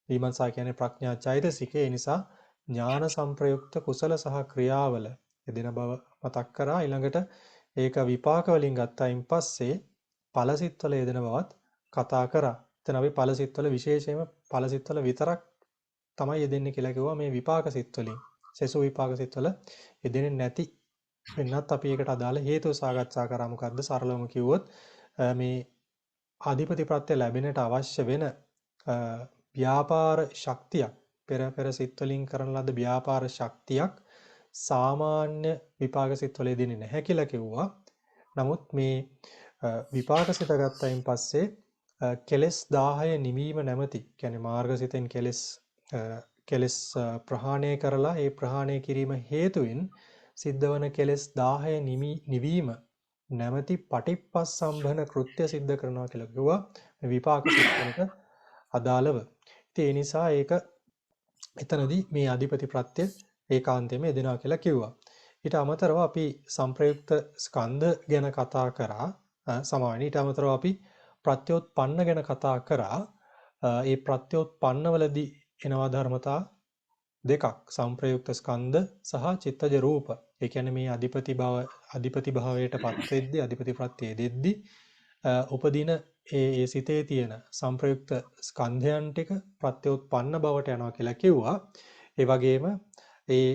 විමර්ශා කියන්නේ ප්‍රඥා චෛතසිකය. ඒ නිසා ඥාන සංප්‍රයුක්ත කුසල සහ ක්‍රියාවල යෙදෙන බව මතක් කරා. ඊළඟට ඒක විපාක වලින් ගත්තයින් පස්සේ ඵලසිටවල යෙදෙන බවත් කතා කරා. එතන අපි ඵලසිටවල විශේෂයෙන්ම ඵලසිටවල විතරක් තමයි යෙදෙන්නේ කියලා කිව්වා මේ විපාක සිත් වලින්. සෙසු විපාක සිත් වල යෙදෙන්නේ නැති වෙනත් අපි ඒකට අදාළ හේතු සාකච්ඡා කරා. මොකද්ද සරලවම කිව්වොත් මේ ආධිපති ප්‍රත්‍ය ලැබෙන්නට අවශ්‍ය වෙන ව්‍යාපාර ශක්තියක් පෙර සිත් වලින් කරන ලද ව්‍යාපාර ශක්තියක් සාමාන්‍ය විපාක සිත් වල යෙදෙන්නේ නැහැ කියලා කිව්වා. නමුත් මේ විපාක සිත ගත්තයින් පස්සේ කෙලස් 10 නිවීම නැමැති කියන්නේ මාර්ගසිතෙන් කෙලස් ප්‍රහාණය කරලා ඒ ප්‍රහාණය කිරීම හේතුවෙන් සිද්ධවන කෙලස් 10 නිවීම නැමැති පටිප්පස්සම්භන කෘත්‍ය සිද්ධ කරනවා කියලා කිව්වා විපාක සිත්වලට අදාළව. ඉතින් ඒ නිසා ඒක එතනදී මේ අධිපති ප්‍රත්‍ය ඒකාන්තයෙන්ම යෙදෙනවා කියලා කිව්වා. ඊට අමතරව අපි සංප්‍රයුක්ත ස්කන්ධ ගැන කතා කරා. සමාවෙන්න ඊට අමතරව අපි ප්‍රත්‍යෝත්පන්න ගැන කතා කරා. ඒ ප්‍රත්‍යෝත්පන්නවලදී එනවා ධර්මතා දෙකක්. සංප්‍රයුක්ත ස්කන්ධ සහ චිත්තජ රූප. ඒ කියන්නේ මේ අධිපති භාවයටපත් වෙද්දී අධිපති ප්‍රත්‍යය දෙද්දී උපදින ඒ සිතේ තියෙන සංප්‍රයුක්ත ස්කන්ධයන් ටික ප්‍රත්‍යෝත්පන්න බවට යනවා කියලා කිව්වා. ඒ වගේම ඒ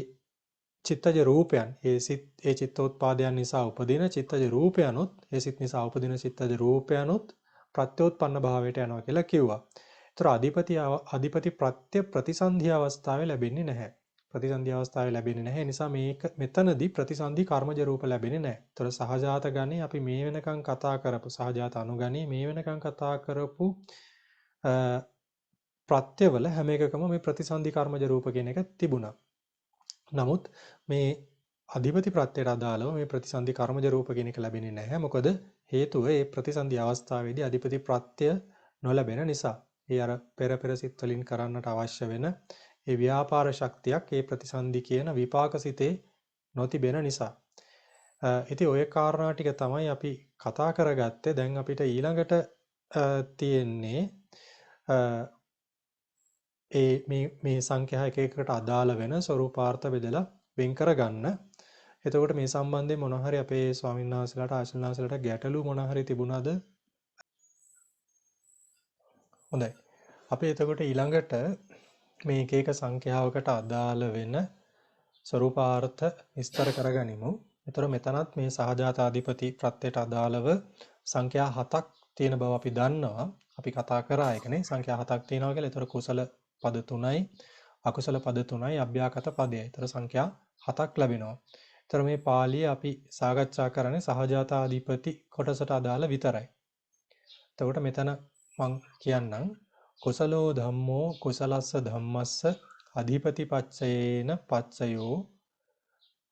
චිත්තජ රූපයන් ඒ චිත්තෝත්පාදයන් නිසා උපදින චිත්තජ රූපයන්ොත් ඒ සිත් නිසා උපදින චිත්තජ රූපයන්ොත් ප්‍රත්‍යෝත්පන්න භාවයට යනවා කියලා කිව්වා. ඒතර අධිපති ප්‍රත්‍ය ප්‍රතිසන්ධි අවස්ථාවේ ලැබෙන්නේ නැහැ. ප්‍රතිසන්ධි අවස්ථාවේ ලැබෙන්නේ නැහැ. නිසා මෙතනදී ප්‍රතිසන්ධි කර්මජ රූප ලැබෙන්නේ නැහැ. ඒතර සහජාත ගණේ අපි මේ වෙනකන් කතා කරපු සහජාත අනුගණේ මේ වෙනකන් කතා කරපු ප්‍රත්‍යවල හැම එකකම මේ ප්‍රතිසන්ධි කර්මජ රූප කියන එක තිබුණා. නමුත් මේ අධිපති ප්‍රත්‍යයට අදාළව මේ ප්‍රතිසන්ධි කර්මජ රූප කියන එක ලැබෙන්නේ නැහැ. මොකද හේතුව ඒ ප්‍රතිසන්ධි අවස්ථාවේදී අධිපති ප්‍රත්‍ය නොලැබෙන නිසා. ඒ අර පෙර සිත් වලින් කරන්නට අවශ්‍ය වෙන ඒ ව්‍යාපාර ශක්තියක් ඒ ප්‍රතිසන්ධි කියන විපාක සිතේ නොතිබෙන නිසා. ඉතින් ওই කාරණා ටික තමයි අපි කතා කරගත්තේ. දැන් අපිට ඊළඟට තියෙන්නේ මේ සංඛ්‍යා එක එකකට අදාළ වෙන ස්වරූපාර්ථ බෙදලා වෙන් කරගන්න. එතකොට මේ සම්බන්ධයෙන් මොන හරි අපේ ස්වාමීන් වහන්සේලාට ආචාර්ය වහන්සේලාට ගැටලු මොන හරි තිබුණාද? හොඳයි. අපි එතකොට ඊළඟට මේ එක එක සංඛ්‍යාවකට අදාළ වෙන ස්වරූපාර්ථ විස්තර කරගනිමු. ඒතර මෙතනත් මේ සහජාතාධිපති ප්‍රත්‍යයට අදාළව සංඛ්‍යා 7ක් තියෙන බව අපි දන්නවා. අපි කතා කරා එකනේ සංඛ්‍යා 7ක් තියෙනවා කියලා. ඒතර කුසල පද 3යි, අකුසල පද 3යි, අභ්‍යාකත පදයයි. ඒතර සංඛ්‍යා 7ක් ලැබෙනවා. ඒතර මේ පාළිය අපි සාකච්ඡා කරන්නේ සහජාතාධිපති කොටසට අදාළ විතරයි. එතකොට මෙතන මම කියන්නම් කුසලෝ ධම්මෝ කුසලස්ස ධම්මස්ස අධිපති පච්චයේන පච්චයෝ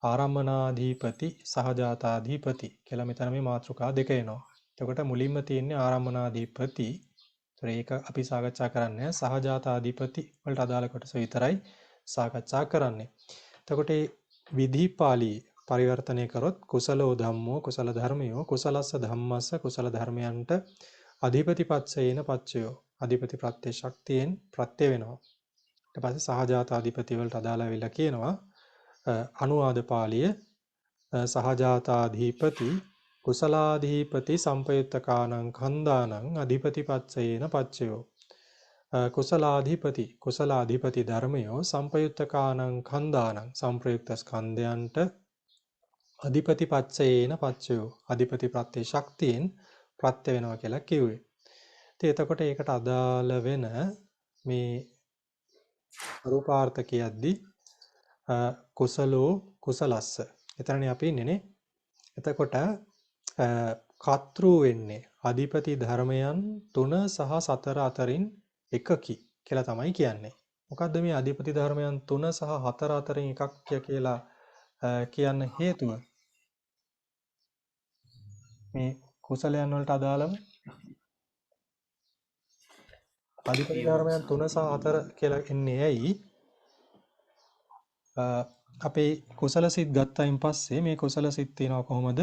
ආරම්මනාධිපති සහජාතාධිපති කියලා මෙතන මේ මාතෘකා දෙක එනවා. එතකොට මුලින්ම තියෙන්නේ ආරම්මනාධිපති. ඒතර ඒක අපි සාකච්ඡා කරන්නේ සහජාතාධිපති වලට අදාළ කොටස විතරයි සාකච්ඡා කරන්නේ. එතකොට මේ විධිපාළි පරිවර්තනය කරොත් කුසලෝ ධම්මෝ කුසල ධර්මයෝ කුසලස්ස ධම්මස්ස කුසල ධර්මයන්ට අධිපති පච්චයේන පච්චයෝ අධිපති ප්‍රත්‍ය ශක්තියෙන් ප්‍රත්‍ය වෙනවා. ඊට පස්සේ සහජාතාධිපති වලට අදාළ වෙලා කියනවා අනුවාද පාළිය සහජාතාධිපති කුසලාධිපති සම්පයුත්තකානං කන්දානං අධිපති පච්චයේන පච්චයෝ කුසලාධිපති ධර්මයෝ සම්පයුත්තකානං කන්දානං සංප්‍රයුක්ත ස්කන්ධයන්ට අධිපති පච්චයේන පච්චයෝ අධිපති ප්‍රත්‍ය ශක්තියෙන් ප්‍රත්‍ය වෙනවා කියලා කිව්වේ. ඉතින් එතකොට ඒකට අදාළ වෙන මේ රූපාර්ථ කියද්දී කුසලෝ කුසලස්ස. එතරම්නේ අපි ඉන්නේනේ. එතකොට කර්තෘ වෙන්නේ අධිපති ධර්මයන් 3 සහ 4 අතරින් එකකි කියලා තමයි කියන්නේ. මොකද්ද මේ අධිපති ධර්මයන් 3 සහ 4 අතරින් එකක් කියලා කියන්න හේතුව? මේ කුසලයන් වලට අදාළව අධිපති ධර්මයන් 3 සහ 4 කියලා එන්නේ ඇයි? අපේ කුසල සිත් ගත්තයින් පස්සේ මේ කුසල සිත් තියෙනවා කොහොමද?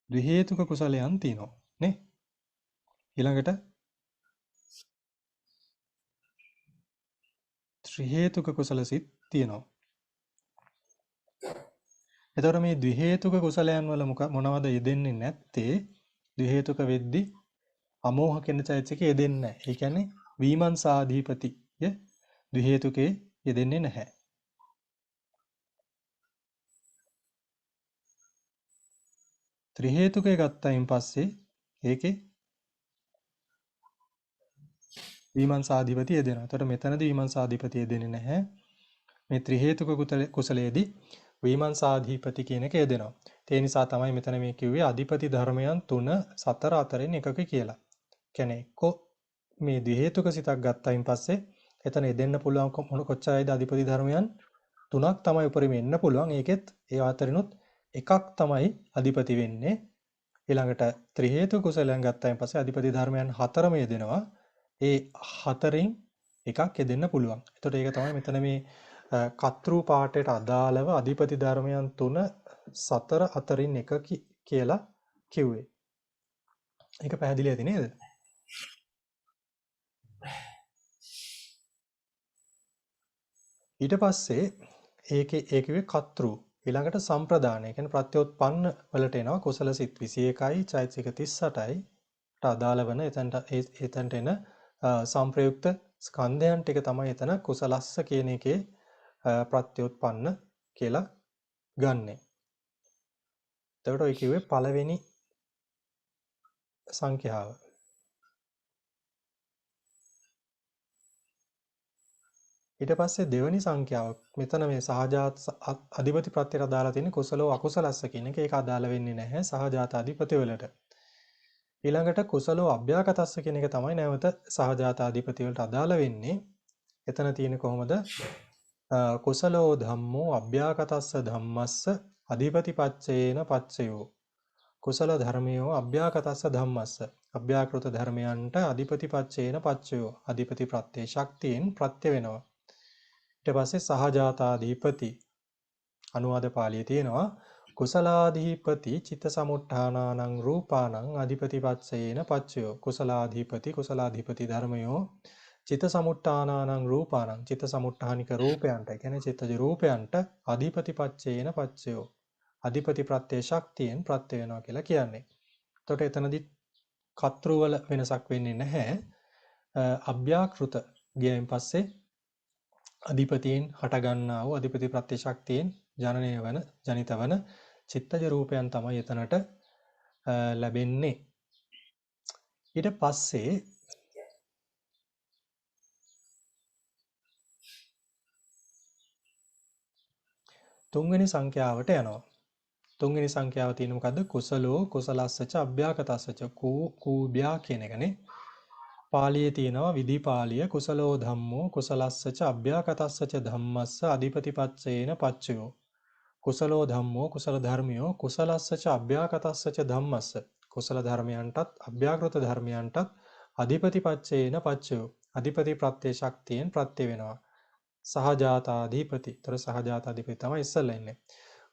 ද්වි හේතුක කුසලයන් තියෙනවා නේ. ඊළඟට ත්‍රි හේතුක කුසල සිත් තියෙනවා. එතකොට මේ ද්වි හේතුක කුසලයන් වල මොනවද යෙදෙන්නේ නැත්තේ? ද්වි හේතුක වෙද්දි අමෝහ කියන චෛතසිකය යෙදෙන්නේ නැහැ. ඒ කියන්නේ විමර්ශාධිපතිය ද්වි හේතුකේ යෙදෙන්නේ නැහැ. ත්‍රි හේතුකේ ගත්තයින් පස්සේ ඒකේ විමර්ශාධිපතිය යෙදෙනවා. එතකොට මෙතනදී විමර්ශාධිපතිය යෙදෙන්නේ නැහැ. මේ ත්‍රි හේතුක කුසලයේදී විමර්ශාධිපති කියන එක යෙදෙනවා. ඒ නිසා තමයි මෙතන මේ කිව්වේ අධිපති ධර්මයන් 3 4 අතරින් එකක කියලා. කියන්නේ මේ ද්වි හේතුක සිතක් ගත්තයින් පස්සේ එතන යෙදෙන්න පුළුවන් මොන කොච්චරයිද අධිපති ධර්මයන් 3ක් තමයි උපරිම එන්න පුළුවන්. ඒකෙත් ඒ අතරිනුත් එකක් තමයි අධිපති වෙන්නේ. ඊළඟට ත්‍රි හේතුක කුසලයන් ගත්තයින් පස්සේ අධිපති ධර්මයන් 4ම යෙදෙනවා. ඒ 4න් එකක් යෙදෙන්න පුළුවන්. එතකොට ඒක තමයි මෙතන මේ කතෘ පාඨයට අදාළව අධිපති ධර්මයන් 3 4 අතරින් එක කියලා කිව්වේ. ඒක පැහැදිලි ඇති නේද? ඊට පස්සේ ඒකේ කතෘ ඊළඟට සම්ප්‍රදාන. ඒ කියන්නේ ප්‍රත්‍යෝත්පන්න වලට එනවා කුසල සිත් 21යි චෛතසික 38යි අදාළ වන එතනට එන සංප්‍රයුක්ත ස්කන්ධයන් ටික තමයි එතන කුසලස්ස කියන එකේ ප්‍රත්‍යෝත්පන්න කියලා ගන්නෙ. එතකොට ඔය කිව්වේ පළවෙනි සංඛ්‍යාව. ඊට පස්සේ දෙවෙනි සංඛ්‍යාව මෙතන මේ සහජාත අධිපති ප්‍රත්‍යයට අදාලා තියෙන කුසලෝ අකුසලස්ස කියන එක ඒක අදාළ වෙන්නේ නැහැ සහජාත අධිපති වලට. ඊළඟට කුසලෝ අභ්‍යාකතස්ස කියන එක තමයි නැවත සහජාත අධිපති වලට අදාළ වෙන්නේ. එතන තියෙන කොහොමද? කුසලෝ ධම්මෝ අභ්‍යාකතස්ස ධම්මස්ස අධිපතිපච්චේන පච්චයෝ. කුසල ධර්මයෝ අභ්‍යාකතස්ස ධම්මස්ස අභ්‍යාකෘත ධර්මයන්ට අධිපතිපච්චේන පච්චයෝ අධිපති ප්‍රත්‍ය ශක්තියෙන් ප්‍රත්‍ය වෙනවා. ඊට පස්සේ සහජාතාධිපති අනුවාද පාළියේ තියෙනවා කුසලාධිපති චිත්ත සමුත්ථානානං රූපානං අධිපතිපච්චේන පච්චයෝ. කුසලාධිපති ධර්මයෝ චිත්ත සමුත්ථානානං රූපානං චිත්ත සමුත්ථානික රූපයන්ට කියන්නේ චිත්තජ රූපයන්ට අධිපතිපච්චේන පච්චයෝ අධිපති ප්‍රත්‍ය ශක්තියෙන් ප්‍රත්‍ය වෙනවා කියලා කියන්නේ. එතකොට එතනදී කතෘ වල වෙනසක් වෙන්නේ නැහැ. අභ්‍යාකෘත ගියයින් පස්සේ අධිපතියෙන් හටගන්නා වූ අධිපති ප්‍රත්‍ය ශක්තියෙන් ජනිත වන චිත්තජ රූපයන් තමයි එතනට ලැබෙන්නේ. ඊට පස්සේ තුන්වෙනි සංඛ්‍යාවට යනවා. තුන්වෙනි සංඛ්‍යාව තියෙන මොකද්ද? කුසලෝ කුසලස්සච අභ්‍යාකතස්සච කූභ්‍යා කියන එකනේ. පාළියේ තියෙනවා විධි පාළිය කුසලෝ ධම්මෝ කුසලස්සච අභ්‍යාකතස්සච ධම්මස්ස අධිපතිපච්චේන පච්චයෝ. කුසලෝ ධම්මෝ කුසල ධර්මයෝ කුසලස්සච අභ්‍යාකතස්සච ධම්මස්ස කුසල ධර්මයන්ටත් අභ්‍යාකෘත ධර්මයන්ටත් අධිපතිපච්චේන පච්චයෝ අධිපති ප්‍රත්‍ය ශක්තියෙන් ප්‍රත්‍ය වෙනවා. සහජාතාධිපති. ତර සහජාතාධිපති තමයි ඉස්සෙල්ලා ඉන්නේ.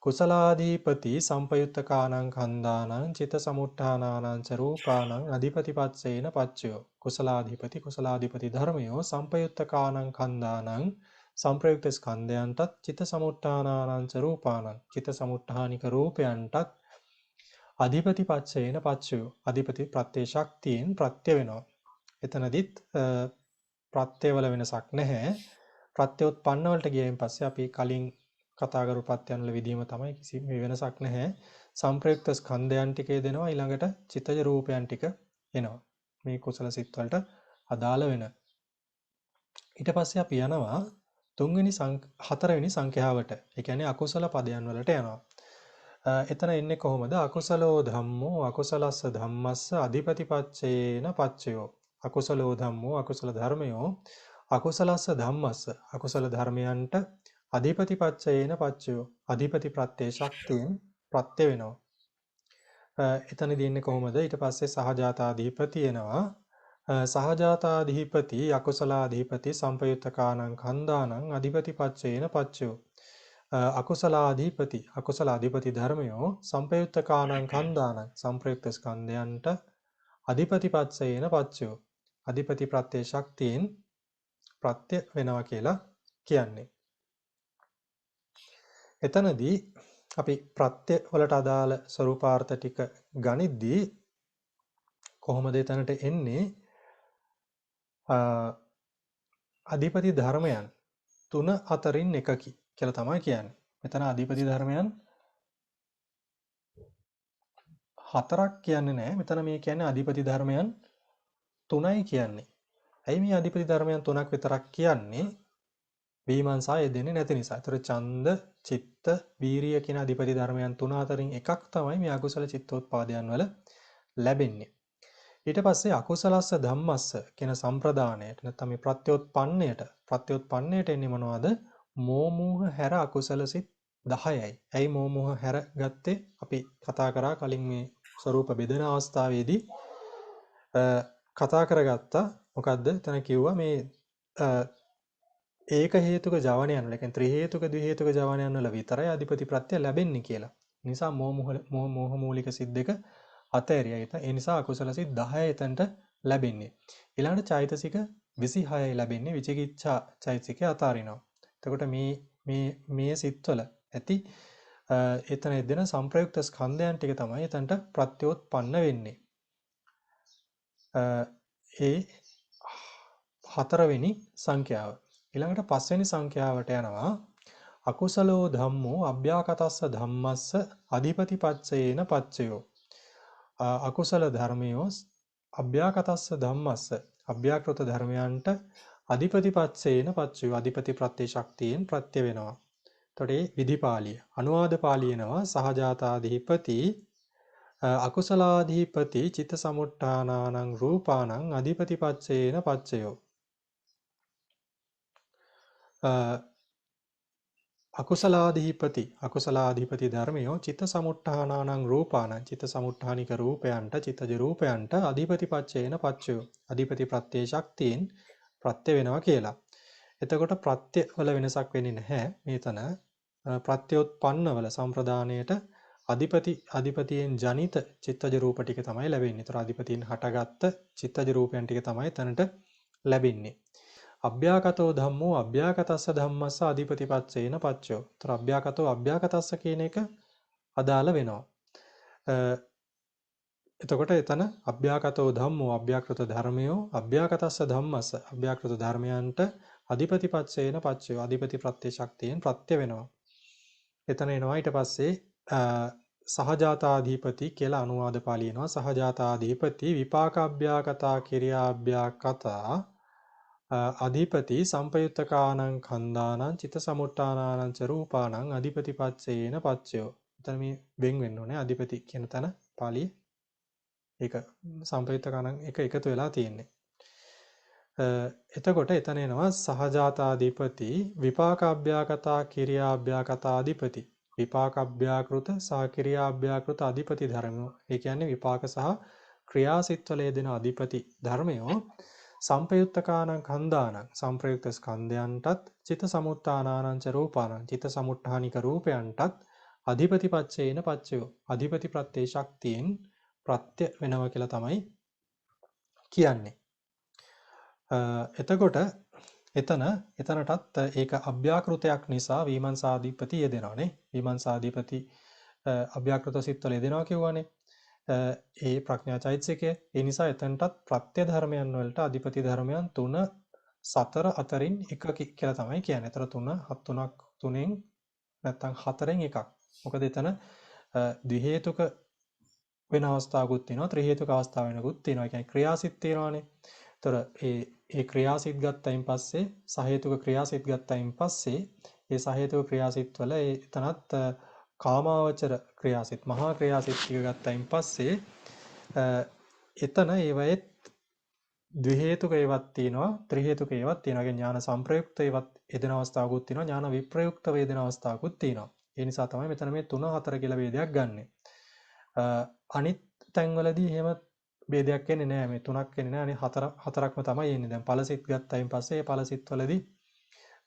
කුසලාධිපති සම්පයුත්තකානං කන්දානං චිත්ත සමුත්ථානානං ච රූපානං අධිපතිපත්සේන පච්චයෝ. කුසලාධිපති ධර්මයෝ සම්පයුත්තකානං කන්දානං සංප්‍රයුක්ත ස්කන්ධයන්ටත් චිත්ත සමුත්ථානානං ච රූපානං චිත්ත සමුත්ථානික රූපයන්ටත් අධිපතිපත්සේන පච්චයෝ අධිපති ප්‍රත්‍ය ශක්තියෙන් ප්‍රත්‍ය වෙනවා. එතනදිත් ප්‍රත්‍යවල වෙනසක් නැහැ. ප්‍රත්‍යෝත්පන්න වලට ගියයින් පස්සේ අපි කලින් කතා කරු ප්‍රත්‍යයන් වල විදිහම තමයි කිසිම වෙනසක් නැහැ. සංප්‍රයුක්ත ස්කන්ධයන් ටිකේ දෙනවා ඊළඟට චිත්තජ රූපයන් ටික එනවා. මේ කුසල සිත් වලට අදාළ වෙන. ඊට පස්සේ අපි යනවා හතරවෙනි සංඛ්‍යාවට. ඒ කියන්නේ අකුසල පදයන් වලට යනවා. එතන එන්නේ කොහොමද? අකුසලෝ ධම්මෝ අකුසලස්ස ධම්මස්ස අධිපතිපච්චේන පච්චයෝ. අකුසලෝ ධම්මෝ අකුසල ධර්මයෝ අකුසලස්ස ධම්මස්ස අකුසල ධර්මයන්ට අධිපතිපච්චේන පච්චයෝ අධිපති ප්‍රත්‍ය ශක්තියෙන් ප්‍රත්‍ය වෙනවා. එතනදී ඉන්නේ කොහොමද? ඊට පස්සේ සහජාතාධිපති එනවා. සහජාතාධිපති අකුසලාධිපති සම්පයුත්තකානං කන්දානං අධිපතිපච්චේන පච්චයෝ. අකුසලාධිපති ධර්මයෝ සම්පයුත්තකානං කන්දානං සංප්‍රයුක්ත ස්කන්ධයන්ට අධිපතිපච්චේන පච්චයෝ. අධිපති ප්‍රත්‍ය ශක්තියෙන් ප්‍රත්‍ය වෙනවා කියලා කියන්නේ. එතනදී අපි ප්‍රත්‍ය වලට අදාළ ස්වરૂපාර්ථ ටික ගනිද්දී කොහොමද එතනට එන්නේ? අධිපති ධර්මයන් 3-4න් එකකි කියලා තමයි කියන්නේ. මෙතන අධිපති ධර්මයන් 4ක් කියන්නේ නැහැ. මෙතන මේ කියන්නේ අධිපති ධර්මයන් 3යි කියන්නේ. ඇයි මේ අධිපති ධර්මයන් 3ක් විතරක් කියන්නේ? විමර්ශා යෙදෙන්නේ නැති නිසා. ඒතර ඡන්ද, චිත්ත, වීරිය කියන අධිපති ධර්මයන් 3-4න් එකක් තමයි මේ අකුසල චිත්තෝත්පාදයන් වල ලැබෙන්නේ. ඊට පස්සේ අකුසලස්ස ධම්මස්ස කියන සම්ප්‍රදානයට නැත්නම් මේ ප්‍රත්‍යෝත්පන්නයට එන්නේ මොනවද? මෝමෝහ හැර අකුසල සිත් 10යි. ඇයි මෝමෝහ හැර ගත්තේ? අපි කතා කරා කලින් මේ ස්වરૂප බෙදෙන අවස්ථාවේදී කතා කරගත්තා. මොකද්ද? එතන කිව්වා මේ ඒක හේතුක ජවනයන් වල, කියන්නේ ත්‍රි හේතුක ද්වි හේතුක ජවනයන් වල විතරයි අධිපති ප්‍රත්‍ය ලැබෙන්නේ කියලා. නිසා මෝහ මූලික සිත් දෙක අතෑරියා. ඒ නිසා අකුසල සිත් 10 එතනට ලැබෙන්නේ. ඊළඟට චෛතසික 26යි ලැබෙන්නේ. විචිකිච්ඡා චෛතසිකය අතාරිනවා. එතකොට මේ සිත්වල ඇති එතන දෙන සංප්‍රයුක්ත ස්කන්ධයන් ටික තමයි එතනට ප්‍රත්‍යෝත්පන්න වෙන්නේ. ඒ 4වෙනි සංඛ්‍යාව. ඊළඟට 5වෙනි සංඛ්‍යාවට යනවා. අකුසලෝ ධම්මෝ අභ්‍යාකතස්ස ධම්මස්ස අධිපතිපච්චේන පච්චයෝ. අකුසල ධර්මයෝ අභ්‍යාකතස්ස ධම්මස්ස අභ්‍යාකෘත ධර්මයන්ට අධිපතිපච්චේන පච්චයෝ. අධිපති ප්‍රත්‍ය ශක්තියෙන් ප්‍රත්‍ය වෙනවා. එතකොට මේ විධිපාලිය අනුවාද පාලියනවා. සහජාතාධිපති අකුසලාධිපති චිත්ත සමුට්ඨානානං රූපානං අධිපතිපච්චේන පච්චයෝ. අකුසලාධිපති ධර්මයෝ චිත්ත සමුට්ඨානානං රූපානං චිත්ත සමුට්ඨානික රූපයන්ට චිත්තජ රූපයන්ට අධිපතිපච්චේන පච්චයෝ. අධිපති ප්‍රත්‍ය ශක්තියෙන් ප්‍රත්‍ය වෙනවා කියලා. එතකොට ප්‍රත්‍ය වල වෙනසක් වෙන්නේ නැහැ. මේතන ප්‍රත්‍යෝත්පන්න වල සම්ප්‍රදානයේට අධිපතියෙන් ජනිත චිත්තජ රූප ටික තමයි ලැබෙන්නේ. ඒතර අධිපතියෙන් හටගත්ත චිත්තජ රූපයන් ටික තමයි තැනට ලැබෙන්නේ. අභ්‍යාකතෝ ධම්මෝ අභ්‍යාකතස්ස ධම්මස්ස අධිපතිපච්චේන පච්චයෝ. ඒතර අභ්‍යාකතස්ස කියන එක අදාළ වෙනවා. එතකොට එතන අභ්‍යාකතෝ ධම්මෝ අභ්‍යාකෘත ධර්මයෝ අභ්‍යාකතස්ස ධම්මස්ස අභ්‍යාකෘත ධර්මයන්ට අධිපතිපච්චේන පච්චයෝ. අධිපති ප්‍රත්‍ය ශක්තියෙන් ප්‍රත්‍ය වෙනවා. එතන එනවා ඊට පස්සේ සහජාතාධිපති කියලා අනුවාද පාලියනවා. සහජාතාධිපති විපාකාභ්‍යාකතා කිරියාභ්‍යාකතා අධිපති සම්පයුත්තකානං කන්දානං චිත්ත සමුට්ඨානානං ච රූපානං අධිපතිපච්චේන පච්චයෝ. එතන මේ වෙන් වෙන්න ඕනේ. අධිපති කියන තැන පාලියේ ඒක සම්පයුත්තකානං එක එකතු වෙලා තියෙන්නේ. එතකොට එතන එනවා සහජාතාධිපති විපාකාභ්‍යාකතා කිරියාභ්‍යාකතා අධිපති. විපාකාභ්‍යාකෘත සහ කිරියාභ්‍යාකෘත අධිපති ධර්මයෝ. ඒ කියන්නේ විපාක සහ ක්‍රියාසිටවල යෙදෙන අධිපති ධර්මයෝ සම්පයුත්තකානං කන්දානං සංප්‍රයුක්ත ස්කන්ධයන්ටත් චිත්ත සමුත්ථානානං ච රූපානං චිත්ත සමුත්ථානික රූපයන්ටත් අධිපතිපච්චේන පච්චයෝ. අධිපති ප්‍රත්‍ය ශක්තියෙන් ප්‍රත්‍ය වෙනවා කියලා තමයි කියන්නේ. එතකොට එතනටත් ඒක අභ්‍යාකෘතයක් නිසා විමර්ශාධිපති යෙදෙනවානේ. විමර්ශාධිපති අභ්‍යාකෘත සිත්වල යෙදෙනවා කියවනේ. ඒ ප්‍රඥා චෛතසිකය. ඒ නිසා එතනටත් ප්‍රත්‍ය ධර්මයන් වලට අධිපති ධර්මයන් 3 4 අතරින් එකක කියලා තමයි කියන්නේ. ඒතර 3න් නැත්තම් 4න් එකක්. මොකද එතන ද්වි හේතුක වෙන අවස්ථාවකුත් තියෙනවා, ත්‍රි හේතුක අවස්ථාව වෙනකුත් තියෙනවා. ඒ කියන්නේ ක්‍රියාසිට තියෙනවානේ. ඒතර ඒ ක්‍රියාසිට ගත්තයින් පස්සේ සහේතුක ක්‍රියාසිට ගත්තයින් පස්සේ ඒ සහේතුක ක්‍රියාසිට වල එතනත් කාමාවචර ක්‍රියාසිට මහා ක්‍රියාසිට ටික ගත්තයින් පස්සේ එතන ඒවයෙත් ද්වි හේතුක ඒවත් තියෙනවා, ත්‍රි හේතුක ඒවත් තියෙනවා. ඒ ඥාන සංප්‍රයුක්ත ඒවත් යෙදෙන අවස්ථාවකුත් තියෙනවා, ඥාන විප්‍රයුක්ත වේදෙන අවස්ථාවකුත් තියෙනවා. ඒ නිසා තමයි මෙතන මේ 3 4 කියලා ભેදයක් ගන්නෙ. අනිත් තැන්වලදී එහෙම ભેදයක් එන්නේ නැහැ. මේ තුනක් එන්නේ නැහැ. අනේ හතරක්ම තමයි එන්නේ. දැන් ඵලසිත ගත්තයින් පස්සේ ඒ ඵලසිත වලදී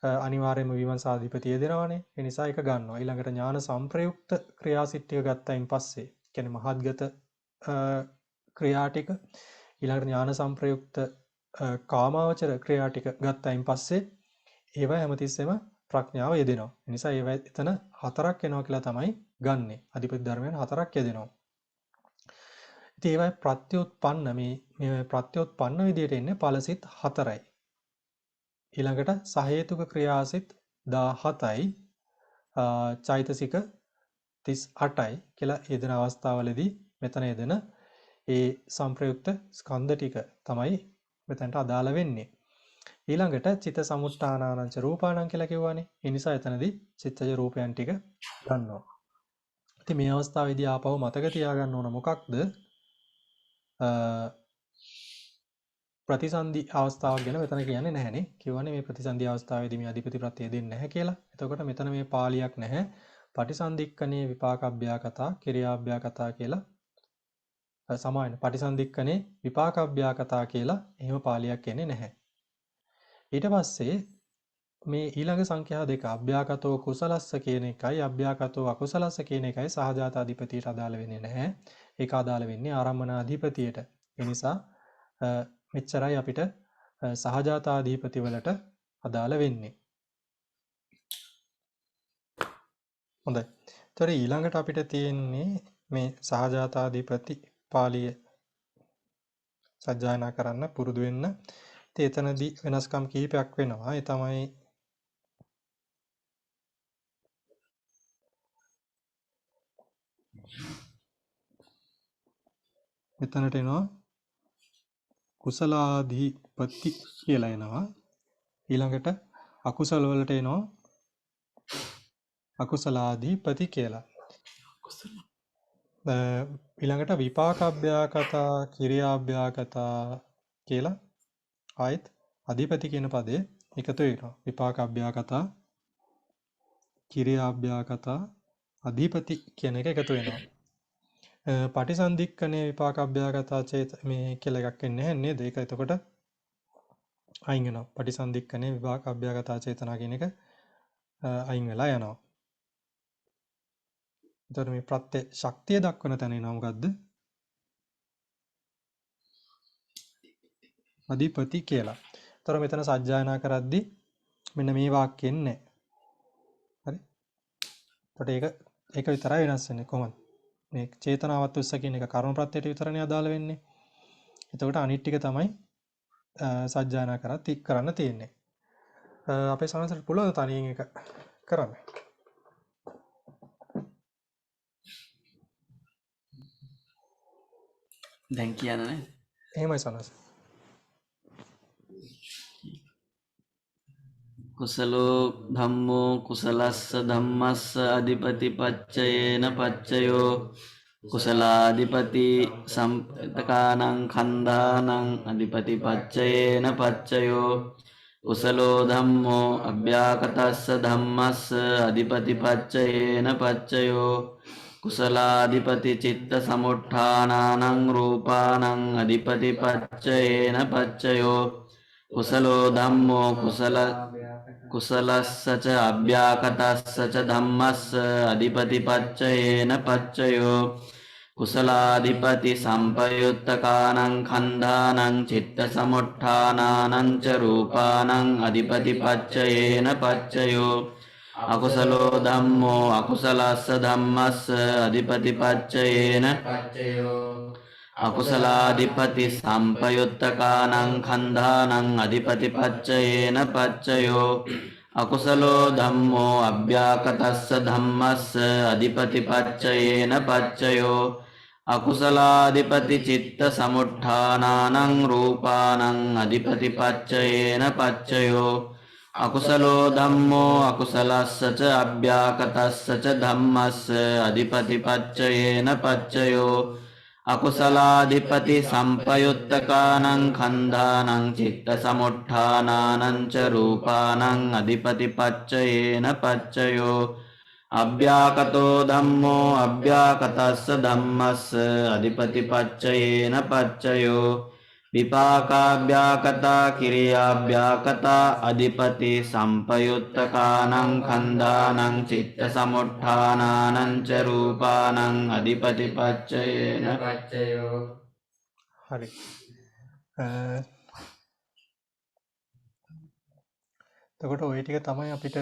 අනිවාර්යයෙන්ම විමර්ශාධිපතිය දෙනවනේ. ඒ නිසා ඒක ගන්නවා. ඊළඟට ඥාන සංප්‍රයුක්ත ක්‍රියාසිට ටික ගත්තයින් පස්සේ කියන්නේ මහත්ගත ක්‍රියා ටික ඊළඟට ඥාන සංප්‍රයුක්ත කාමාවචර ක්‍රියා ටික ගත්තයින් පස්සේ ඒවා හැමතිස්සෙම ප්‍රඥාව යෙදෙනවා. ඒ නිසා ඒවා එතන හතරක් එනවා කියලා තමයි ගන්නෙ. අධිපති ධර්මයන් හතරක් යෙදෙනවා. ඉතින් ඒවා ප්‍රත්‍යෝත්පන්න මේ ප්‍රත්‍යෝත්පන්න විදියට එන්නේ ඵලසිත හතරයි. ඊළඟට සහේතුක ක්‍රියාසිත 17යි චෛතසික 38යි කියලා යෙදෙන අවස්ථාවලදී මෙතන යෙදෙන ඒ සංප්‍රයුක්ත ස්කන්ධ ටික තමයි මෙතනට අදාළ වෙන්නේ. ඊළඟට චිත්ත සමුට්ඨානානංච රූපාණං කියලා කිව්වනේ. ඒ නිසා එතනදී චිත්තජ රූපයන් ටික ගන්නවා. ඉතින් මේ අවස්ථාවේදී ආපහු මතක තියාගන්න ඕන මොකක්ද? ප්‍රතිසන්දි අවස්ථාවක් ගැන මෙතන කියන්නේ නැහැනේ. කිව්වනේ මේ ප්‍රතිසන්දි අවස්ථාවේදී මේ අධිපති ප්‍රත්‍යය දෙන්නේ නැහැ කියලා. එතකොට මෙතන මේ පාළියක් නැහැ. පටිසන්ධික්කනේ විපාකබ්භ්‍යාකතා කිරියාබ්භ්‍යාකතා කියලා සමාන. පටිසන්ධික්කනේ විපාකබ්භ්‍යාකතා කියලා එහෙම පාළියක් එන්නේ නැහැ. ඊට පස්සේ මේ ඊළඟ සංඛ්‍යා දෙක අභ්‍යාකතෝ කුසලස්ස කියන එකයි අභ්‍යාකතෝ අකුසලස්ස කියන එකයි සහජාත අධිපතියට අදාළ වෙන්නේ නැහැ. ඒක අදාළ වෙන්නේ ආරම්මනාධිපතියට. ඒ නිසා මෙච්චරයි අපිට සහජාතාධිපති වලට අදාළ වෙන්නේ. හොඳයි. ඒතර ඊළඟට අපිට තියෙන්නේ මේ සහජාතාධිපති පාළිය සජ්ජායනා කරන්න පුරුදු වෙන්න. ඉතින් එතනදී වෙනස්කම් කිහිපයක් වෙනවා. ඒ තමයි මෙතනට එනවා කුසලාධිපති කියලා එනවා. ඊළඟට අකුසල වලට එනවා අකුසලාධිපති කියලා. ඊළඟට විපාකබ්භ්‍යාකතා කිරියාබ්භ්‍යාකතා කියලා ආයත් අධිපති කියන පදේ එකතු වෙනවා. විපාකබ්භ්‍යාකතා කිරියාබ්භ්‍යාකතා අධිපති කියන එක එකතු වෙනවා. පටිසන්ධික්කනේ විපාකබ්භ්‍යාකතා චේත මේ කියලා එකක් එන්නේ නැහැ නේද? ඒක එතකොට අයින් වෙනවා. පටිසන්ධික්කනේ විපාකබ්භ්‍යාකතා චේතනා කියන එක අයින් වෙලා යනවා. එතකොට මේ ප්‍රත්‍ය ශක්තිය දක්වන තැන එනවා මොකද්ද? අධිපති කියලා. එතකොට මෙතන සජ්ජායනා කරද්දී මෙන්න මේ වාක්‍යෙ එන්නේ. හරි? එතකොට ඒක විතරයි වෙනස් වෙන්නේ කොහොමද? මේ චේතනාවත් උස්ස කියන එක කර්ම ප්‍රත්‍යයට විතරනේ අදාළ වෙන්නේ. එතකොට අනිත් ටික තමයි සජ්ජායනා කරන්න තියෙන්නේ. අපේ සමහරට පුළුවන් තනියෙන් එක කරන්න.
දැන් කියන්නේ
එහෙමයි සනස.
කුසලෝ ධම්මෝ කුසලස්ස ධම්මස්ස අධිපති පච්චයේන පච්චයෝ කුසලාධිපති සම්පතකානං කන්දානං අධිපති පච්චයේන පච්චයෝ කුසලෝ ධම්මෝ අභ්‍යාකතස්ස ධම්මස්ස අධිපති පච්චයේන පච්චයෝ කුසලාධිපති චිත්ත සමුට්ඨානානං රූපානං අධිපති පච්චයේන පච්චයෝ කුසලෝ ධම්මෝ කුසලස්සච අභ්‍යාකතස්සච ධම්මස්ස අධිපති පච්චයේන පච්චයෝ කුසලාධිපති සම්පයුත්තකානං කන්දානං චිත්ත සමුට්ඨානානං ච රූපානං අධිපති පච්චයේන පච්චයෝ අකුසලෝ ධම්මෝ අකුසලස්ස ධම්මස්ස අධිපති පච්චයේන පච්චයෝ අකුසලාධිපති සම්පයුත්තකානං කන්දානං අධිපති පච්චයේන පච්චයෝ අකුසලෝ ධම්මෝ අභ්‍යාකතස්ස ධම්මස්ස අධිපති පච්චයේන පච්චයෝ අකුසලාධිපති චිත්ත සමුට්ඨානානං රූපානං අධිපති පච්චයේන පච්චයෝ අකුසලෝ ධම්මෝ අකුසලස්සච අභ්‍යාකතස්සච ධම්මස්ස අධිපති පච්චයේන පච්චයෝ අකුසලාධිපති සම්පයුත්තකානං කන්දානං චිත්ත සමුට්ඨානානං ච රූපානං අධිපති පච්චයේන පච්චයෝ අභ්‍යාකතෝ ධම්මෝ අභ්‍යාකතස්ස ධම්මස්ස අධිපතිපච්චයේන පච්චයෝ විපාකාභ්‍යාකතා කිරියාභ්‍යාකතා අධිපති සම්පයුත්තකානං කන්දානං චිත්ත සමුට්ඨානානං ච රූපානං අධිපතිපච්චයේන පච්චයෝ.
හරි. එතකොට ওই ටික තමයි අපිට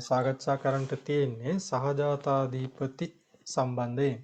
සාකච්ඡා කරන්නට තියෙන්නේ සහජාතාධිපති සම්බන්ධයෙන්.